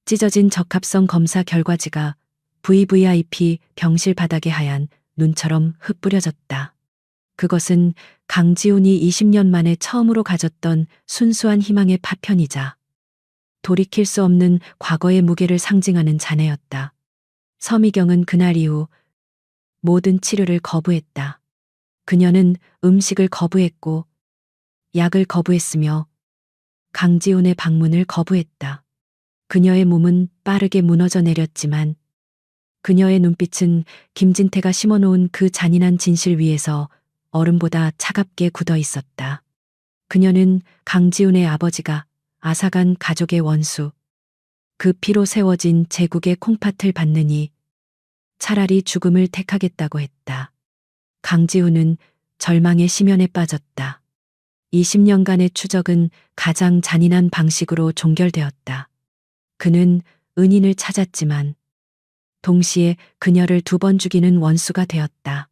찢어진 적합성 검사 결과지가 VVIP 병실 바닥에 하얀 눈처럼 흩뿌려졌다. 그것은 강지훈이 20년 만에 처음으로 가졌던 순수한 희망의 파편이자 돌이킬 수 없는 과거의 무게를 상징하는 잔해였다. 서미경은 그날 이후 모든 치료를 거부했다. 그녀는 음식을 거부했고 약을 거부했으며 강지훈의 방문을 거부했다. 그녀의 몸은 빠르게 무너져 내렸지만 그녀의 눈빛은 김진태가 심어놓은 그 잔인한 진실 위에서 얼음보다 차갑게 굳어 있었다. 그녀는 강지훈의 아버지가 앗아간 가족의 원수, 그 피로 세워진 제국의 콩팥을 받느니 차라리 죽음을 택하겠다고 했다. 강지훈은 절망의 심연에 빠졌다. 20년간의 추적은 가장 잔인한 방식으로 종결되었다. 그는 은인을 찾았지만 동시에 그녀를 2번 죽이는 원수가 되었다.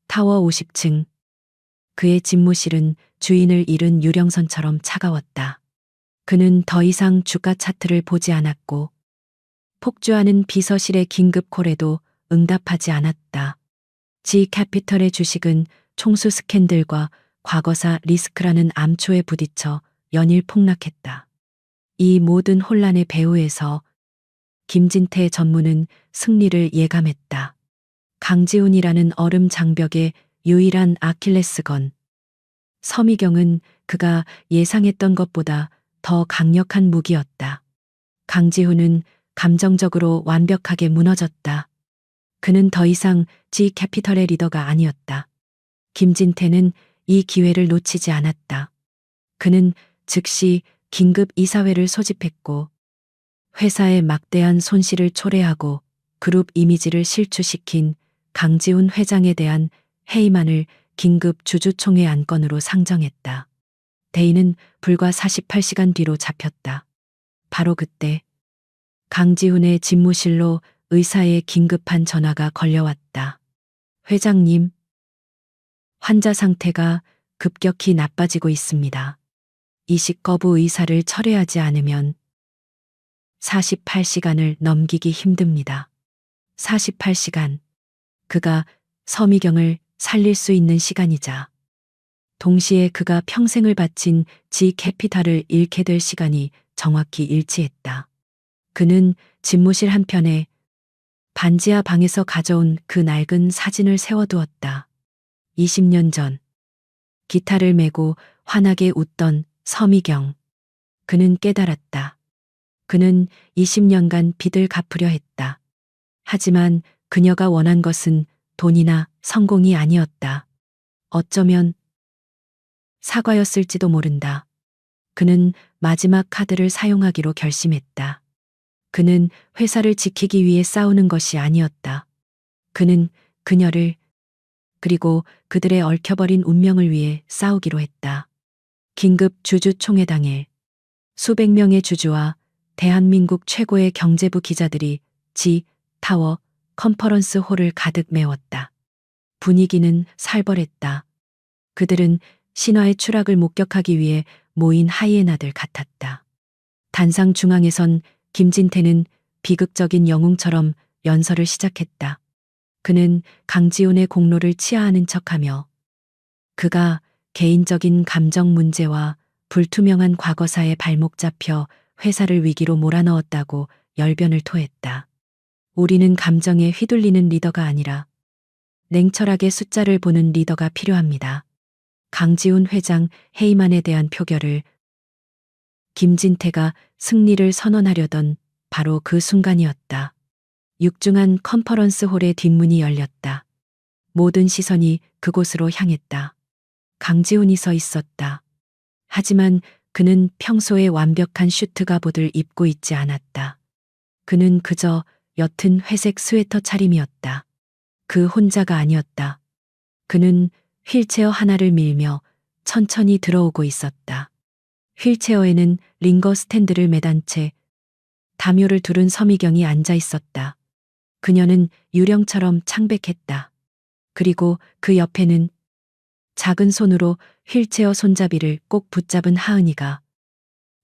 타워 50층. 그의 집무실은 주인을 잃은 유령선처럼 차가웠다. 그는 더 이상 주가 차트를 보지 않았고 폭주하는 비서실의 긴급 콜에도 응답하지 않았다. 캐피털의 주식은 총수 스캔들과 과거사 리스크라는 암초에 부딪혀 연일 폭락했다. 이 모든 혼란의 배후에서 김진태 전무는 승리를 예감했다. 강지훈이라는 얼음 장벽의 유일한 아킬레스건. 서미경은 그가 예상했던 것보다 더 강력한 무기였다. 강지훈은 감정적으로 완벽하게 무너졌다. 그는 더 이상 지 캐피털의 리더가 아니었다. 김진태는 이 기회를 놓치지 않았다. 그는 즉시 긴급 이사회를 소집했고 회사의 막대한 손실을 초래하고 그룹 이미지를 실추시킨 강지훈 회장에 대한 해임안을 긴급 주주총회 안건으로 상정했다. 대의는 불과 48시간 뒤로 잡혔다. 바로 그때 강지훈의 집무실로 의사의 긴급한 전화가 걸려왔다. 회장님, 환자 상태가 급격히 나빠지고 있습니다. 이식 거부 의사를 철회하지 않으면 48시간을 넘기기 힘듭니다. 48시간. 그가 서미경을 살릴 수 있는 시간이자 동시에 그가 평생을 바친 지 캐피탈을 잃게 될 시간이 정확히 일치했다. 그는 집무실 한편에 반지하 방에서 가져온 그 낡은 사진을 세워두었다. 20년 전 기타를 메고 환하게 웃던 서미경. 그는 깨달았다. 그는 20년간 빚을 갚으려 했다. 하지만 그녀가 원한 것은 돈이나 성공이 아니었다. 어쩌면 사과였을지도 모른다. 그는 마지막 카드를 사용하기로 결심했다. 그는 회사를 지키기 위해 싸우는 것이 아니었다. 그는 그녀를 그리고 그들의 얽혀버린 운명을 위해 싸우기로 했다. 긴급 주주총회 당일 수백 명의 주주와 대한민국 최고의 경제부 기자들이 지 타워 컨퍼런스 홀을 가득 메웠다. 분위기는 살벌했다. 그들은 신화의 추락을 목격하기 위해 모인 하이에나들 같았다. 단상 중앙에선 김진태는 비극적인 영웅처럼 연설을 시작했다. 그는 강지훈의 공로를 치하하는 척하며 그가 개인적인 감정 문제와 불투명한 과거사에 발목 잡혀 회사를 위기로 몰아넣었다고 열변을 토했다. 우리는 감정에 휘둘리는 리더가 아니라 냉철하게 숫자를 보는 리더가 필요합니다. 강지훈 회장 해임안에 대한 표결을 김진태가 승리를 선언하려던 바로 그 순간이었다. 육중한 컨퍼런스 홀의 뒷문이 열렸다. 모든 시선이 그곳으로 향했다. 강지훈이 서 있었다. 하지만 그는 평소에 완벽한 슈트갑옷을 입고 있지 않았다. 그는 그저 옅은 회색 스웨터 차림이었다. 그 혼자가 아니었다. 그는 휠체어 하나를 밀며 천천히 들어오고 있었다. 휠체어에는 링거 스탠드를 매단 채 담요를 두른 서미경이 앉아 있었다. 그녀는 유령처럼 창백했다. 그리고 그 옆에는 작은 손으로 휠체어 손잡이를 꼭 붙잡은 하은이가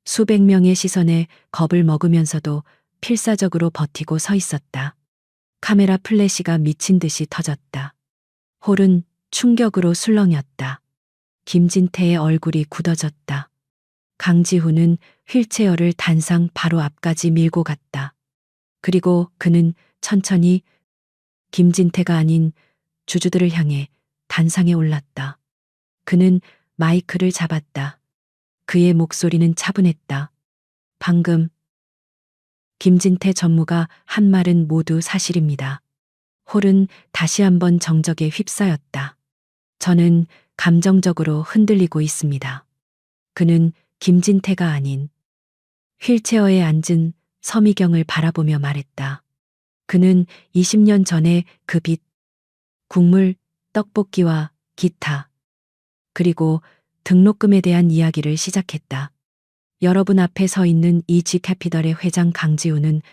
수백 명의 시선에 겁을 먹으면서도 필사적으로 버티고 서 있었다. 카메라 플래시가 미친 듯이 터졌다. 홀은 충격으로 술렁였다. 김진태의 얼굴이 굳어졌다. 강지훈은 휠체어를 단상 바로 앞까지 밀고 갔다. 그리고 그는 천천히 김진태가 아닌 주주들을 향해 단상에 올랐다. 그는 마이크를 잡았다. 그의 목소리는 차분했다. 방금 김진태 전무가 한 말은 모두 사실입니다. 홀은 다시 한번 정적에 휩싸였다. 저는 감정적으로 흔들리고 있습니다. 그는 김진태가 아닌 휠체어에 앉은 서미경을 바라보며 말했다. 그는 20년 전에 그 빚, 국물, 떡볶이와 기타, 그리고 등록금에 대한 이야기를 시작했다. 여러분 앞에 서 있는 이 지캐피털의 회장 강지훈은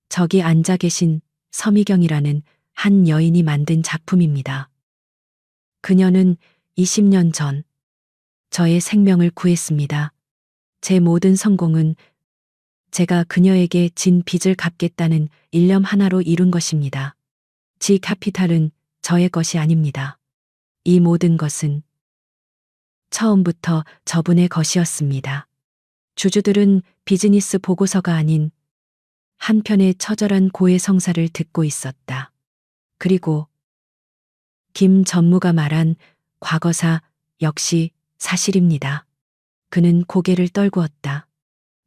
저기 앉아 계신 서미경이라는 한 여인이 만든 작품입니다. 그녀는 20년 전 저의 생명을 구했습니다. 제 모든 성공은 제가 그녀에게 진 빚을 갚겠다는 일념 하나로 이룬 것입니다. 지 카피탈은 저의 것이 아닙니다. 이 모든 것은 처음부터 저분의 것이었습니다. 주주들은 비즈니스 보고서가 아닌 한 편의 처절한 고해성사를 듣고 있었다. 그리고 김 전무가 말한 과거사 역시 사실입니다. 그는 고개를 떨구었다.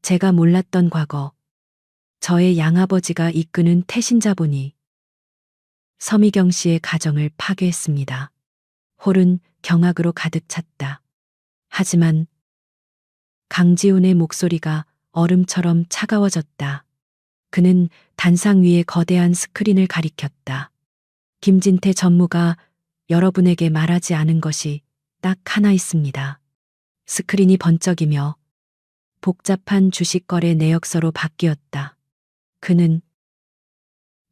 제가 몰랐던 과거, 저의 양아버지가 이끄는 태신자본이 서미경 씨의 가정을 파괴했습니다. 홀은 경악으로 가득 찼다. 하지만 강지훈의 목소리가 얼음처럼 차가워졌다. 그는 단상 위에 거대한 스크린을 가리켰다. 김진태 전무가 여러분에게 말하지 않은 것이 딱 하나 있습니다. 스크린이 번쩍이며 복잡한 주식 거래 내역서로 바뀌었다. 그는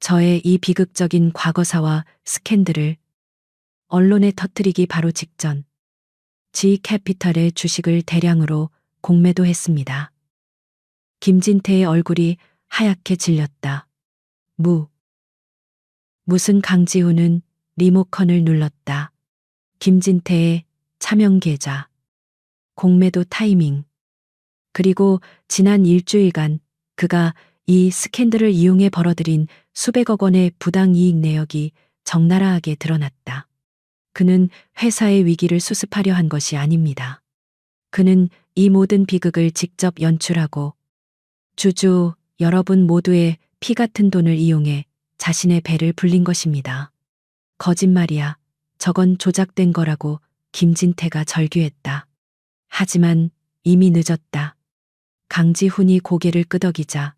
저의 이 비극적인 과거사와 스캔들을 언론에 터뜨리기 바로 직전 G캐피털의 주식을 대량으로 공매도했습니다. 김진태의 얼굴이 하얗게 질렸다. 무슨 강지훈은 리모컨을 눌렀다. 김진태의 차명 계좌, 공매도 타이밍, 그리고 지난 일주일간 그가 이 스캔들을 이용해 벌어들인 수백억 원의 부당 이익 내역이 적나라하게 드러났다. 그는 회사의 위기를 수습하려 한 것이 아닙니다. 그는 이 모든 비극을 직접 연출하고 주주 여러분 모두의 피 같은 돈을 이용해 자신의 배를 불린 것입니다. 거짓말이야. 저건 조작된 거라고 김진태가 절규했다. 하지만 이미 늦었다. 강지훈이 고개를 끄덕이자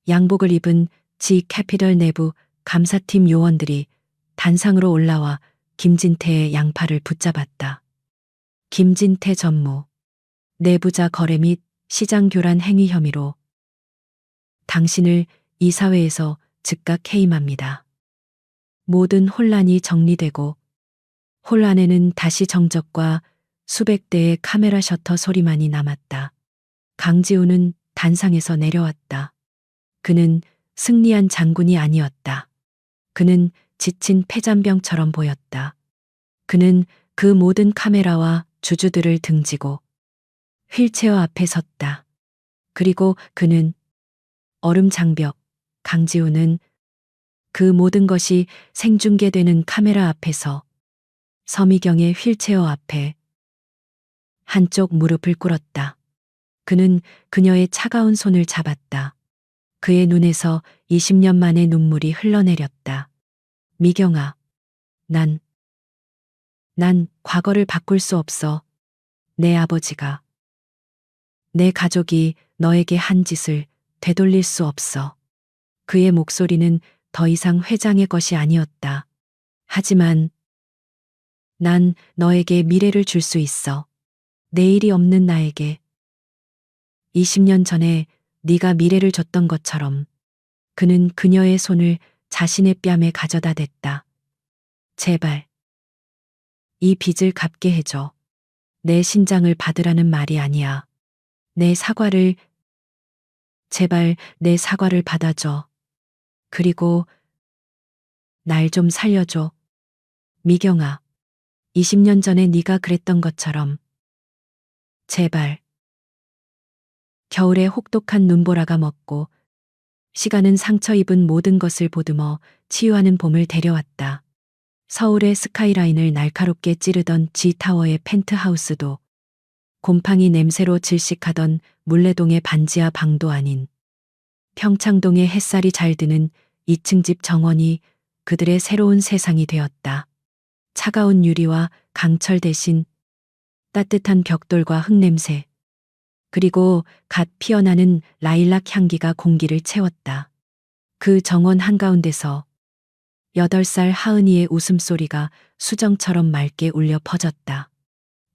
양복을 입은 G캐피털 내부 감사팀 요원들이 단상으로 올라와 김진태의 양팔을 붙잡았다. 김진태 전무, 내부자 거래 및 시장 교란 행위 혐의로 당신을 이사회에서 즉각 해임합니다. 모든 혼란이 정리되고 홀 안에는 다시 정적과 수백 대의 카메라 셔터 소리만이 남았다. 강지훈은 단상에서 내려왔다. 그는 승리한 장군이 아니었다. 그는 지친 폐잔병처럼 보였다. 그는 그 모든 카메라와 주주들을 등지고 휠체어 앞에 섰다. 그리고 그는 얼음 장벽, 강지훈은 그 모든 것이 생중계되는 카메라 앞에서 서미경의 휠체어 앞에 한쪽 무릎을 꿇었다. 그는 그녀의 차가운 손을 잡았다. 그의 눈에서 20년 만의 눈물이 흘러내렸다. 미경아, 난 과거를 바꿀 수 없어. 내 아버지가, 내 가족이 너에게 한 짓을 되돌릴 수 없어. 그의 목소리는 더 이상 회장의 것이 아니었다. 하지만 난 너에게 미래를 줄 수 있어. 내일이 없는 나에게. 20년 전에 네가 미래를 줬던 것처럼. 그는 그녀의 손을 자신의 뺨에 가져다 댔다. 제발 이 빚을 갚게 해줘. 내 신장을 받으라는 말이 아니야. 내 사과를, 제발 내 사과를 받아줘. 그리고 날 좀 살려줘. 미경아, 20년 전에 네가 그랬던 것처럼. 제발. 겨울에 혹독한 눈보라가 먹고 시간은 상처 입은 모든 것을 보듬어 치유하는 봄을 데려왔다. 서울의 스카이라인을 날카롭게 찌르던 G타워의 펜트하우스도 곰팡이 냄새로 질식하던 물레동의 반지하 방도 아닌 평창동의 햇살이 잘 드는 2층 집 정원이 그들의 새로운 세상이 되었다. 차가운 유리와 강철 대신 따뜻한 벽돌과 흙냄새, 그리고 갓 피어나는 라일락 향기가 공기를 채웠다. 그 정원 한가운데서 8살 하은이의 웃음소리가 수정처럼 맑게 울려 퍼졌다.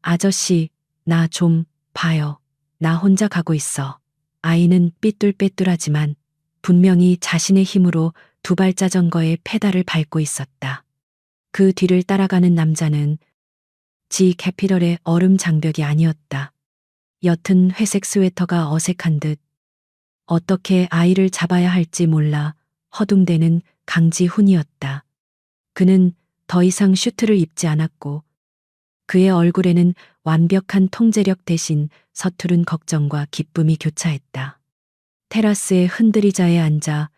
아저씨, 나 좀 봐요. 나 혼자 가고 있어. 아이는 삐뚤빼뚤하지만 분명히 자신의 힘으로 두발 자전거의 페달을 밟고 있었다. 그 뒤를 따라가는 남자는 G캐피털의 얼음 장벽이 아니었다. 옅은 회색 스웨터가 어색한 듯 어떻게 아이를 잡아야 할지 몰라 허둥대는 강지훈이었다. 그는 더 이상 슈트를 입지 않았고 그의 얼굴에는 완벽한 통제력 대신 서투른 걱정과 기쁨이 교차했다. 테라스의 흔들의자에 앉아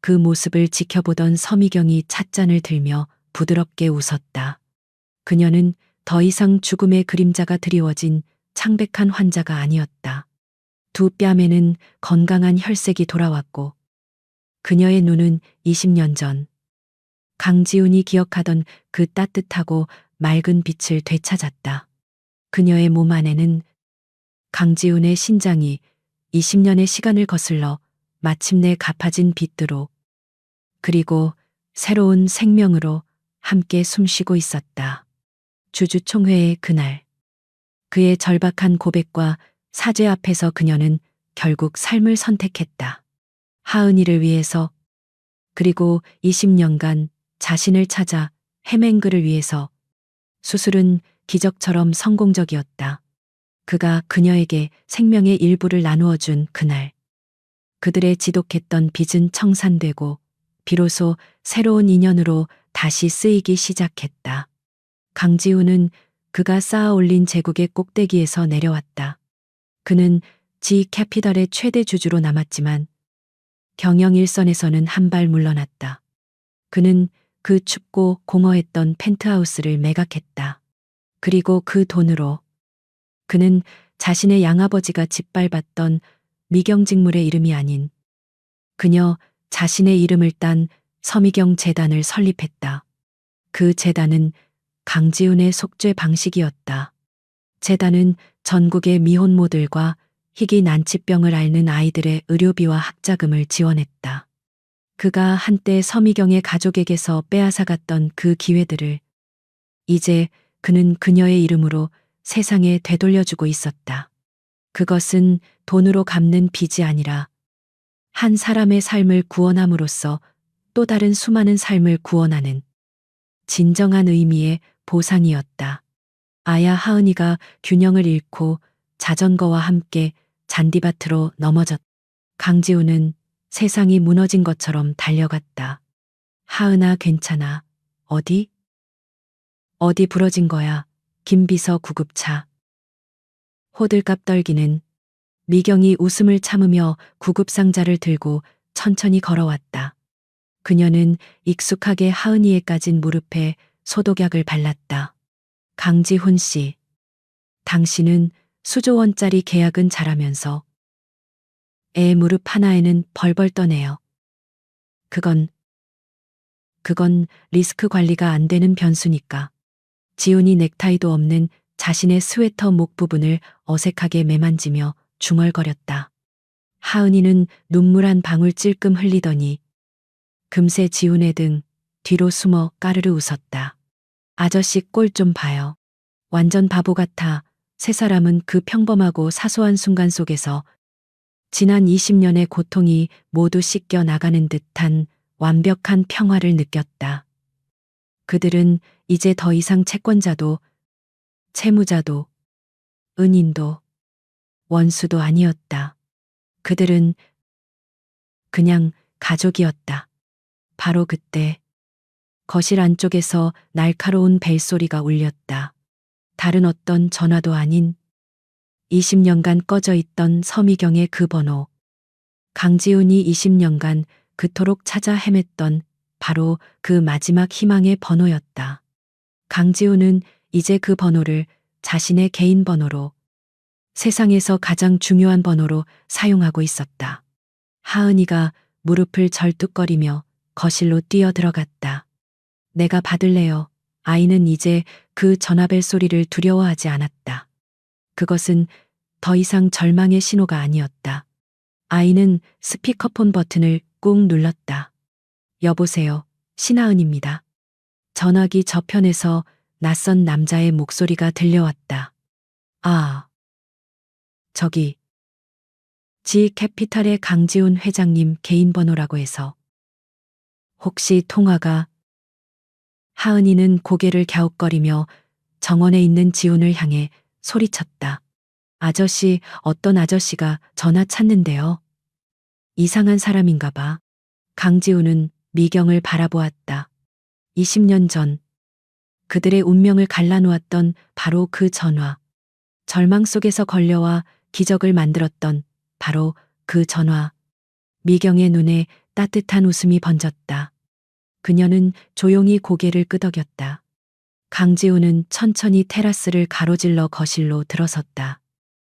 그 모습을 지켜보던 서미경이 찻잔을 들며 부드럽게 웃었다. 그녀는 더 이상 죽음의 그림자가 드리워진 창백한 환자가 아니었다. 두 뺨에는 건강한 혈색이 돌아왔고 그녀의 눈은 20년 전 강지훈이 기억하던 그 따뜻하고 맑은 빛을 되찾았다. 그녀의 몸 안에는 강지훈의 신장이 20년의 시간을 거슬러 마침내 갚아진 빛으로 그리고 새로운 생명으로 함께 숨쉬고 있었다. 주주총회의 그날 그의 절박한 고백과 사죄 앞에서 그녀는 결국 삶을 선택했다. 하은이를 위해서 그리고 20년간 자신을 찾아 헤맨 그를 위해서 수술은 기적처럼 성공적이었다. 그가 그녀에게 생명의 일부를 나누어 준 그날 그들의 지독했던 빚은 청산되고 비로소 새로운 인연으로 다시 쓰이기 시작했다. 강지훈은 그가 쌓아 올린 제국의 꼭대기에서 내려왔다. 그는 지 캐피탈의 최대 주주로 남았지만 경영 일선에서는 한 발 물러났다. 그는 그 춥고 공허했던 펜트하우스를 매각했다. 그리고 그 돈으로 그는 자신의 양아버지가 짓밟았던 미경직물의 이름이 아닌 그녀 자신의 이름을 딴 서미경 재단을 설립했다. 그 재단은 강지훈의 속죄 방식이었다. 재단은 전국의 미혼모들과 희귀 난치병을 앓는 아이들의 의료비와 학자금을 지원했다. 그가 한때 서미경의 가족에게서 빼앗아갔던 그 기회들을 이제 그는 그녀의 이름으로 세상에 되돌려주고 있었다. 그것은 돈으로 갚는 빚이 아니라 한 사람의 삶을 구원함으로써 또 다른 수많은 삶을 구원하는 진정한 의미의 보상이었다. 아야 하은이가 균형을 잃고 자전거와 함께 잔디밭으로 넘어졌다. 강지훈은 세상이 무너진 것처럼 달려갔다. 하은아 괜찮아. 어디? 어디 부러진 거야? 김비서 구급차. 호들갑 떨기는 미경이 웃음을 참으며 구급상자를 들고 천천히 걸어왔다. 그녀는 익숙하게 하은이의 까진 무릎에 소독약을 발랐다. 강지훈 씨, 당신은 수조 원짜리 계약은 잘하면서 애 무릎 하나에는 벌벌 떠네요. 그건 리스크 관리가 안 되는 변수니까. 지훈이 넥타이도 없는 자신의 스웨터 목 부분을 어색하게 매만지며 중얼거렸다. 하은이는 눈물 한 방울 찔끔 흘리더니 금세 지훈의 등 뒤로 숨어 까르르 웃었다. 아저씨 꼴 좀 봐요. 완전 바보 같아. 세 사람은 그 평범하고 사소한 순간 속에서 지난 20년의 고통이 모두 씻겨 나가는 듯한 완벽한 평화를 느꼈다. 그들은 이제 더 이상 채권자도 채무자도 은인도 원수도 아니었다. 그들은 그냥 가족이었다. 바로 그때 거실 안쪽에서 날카로운 벨소리가 울렸다. 다른 어떤 전화도 아닌 20년간 꺼져 있던 서미경의 그 번호. 강지훈이 20년간 그토록 찾아 헤맸던 바로 그 마지막 희망의 번호였다. 강지훈은 이제 그 번호를 자신의 개인 번호로 세상에서 가장 중요한 번호로 사용하고 있었다. 하은이가 무릎을 절뚝거리며 거실로 뛰어 들어갔다. 내가 받을래요. 아이는 이제 그 전화벨 소리를 두려워하지 않았다. 그것은 더 이상 절망의 신호가 아니었다. 아이는 스피커폰 버튼을 꾹 눌렀다. 여보세요. 신하은입니다. 전화기 저편에서 낯선 남자의 목소리가 들려왔다. 아, 저기, 지 캐피탈의 강지훈 회장님 개인 번호라고 해서. 혹시 통화가? 하은이는 고개를 갸웃거리며 정원에 있는 지훈을 향해 소리쳤다. 아저씨, 어떤 아저씨가 전화 찾는데요. 이상한 사람인가 봐. 강지훈은 미경을 바라보았다. 20년 전 그들의 운명을 갈라놓았던 바로 그 전화. 절망 속에서 걸려와 기적을 만들었던 바로 그 전화. 미경의 눈에 따뜻한 웃음이 번졌다. 그녀는 조용히 고개를 끄덕였다. 강지우는 천천히 테라스를 가로질러 거실로 들어섰다.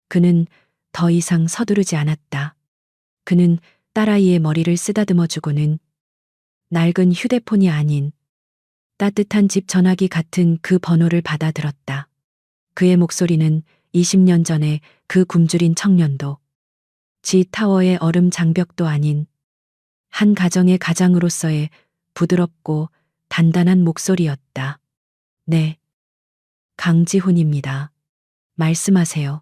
그는 더 이상 서두르지 않았다. 그는 딸아이의 머리를 쓰다듬어 주고는 낡은 휴대폰이 아닌 따뜻한 집 전화기 같은 그 번호를 받아들었다. 그의 목소리는 20년 전에 그 굶주린 청년도, 지타워의 얼음 장벽도 아닌 한 가정의 가장으로서의 부드럽고 단단한 목소리였다. 네, 강지훈입니다. 말씀하세요.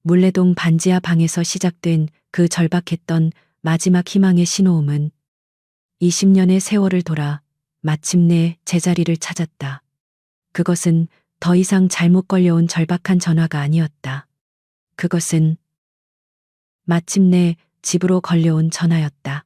물레동 반지하 방에서 시작된 그 절박했던 마지막 희망의 신호음은 20년의 세월을 돌아 마침내 제자리를 찾았다. 그것은 더 이상 잘못 걸려온 절박한 전화가 아니었다. 그것은 마침내 집으로 걸려온 전화였다.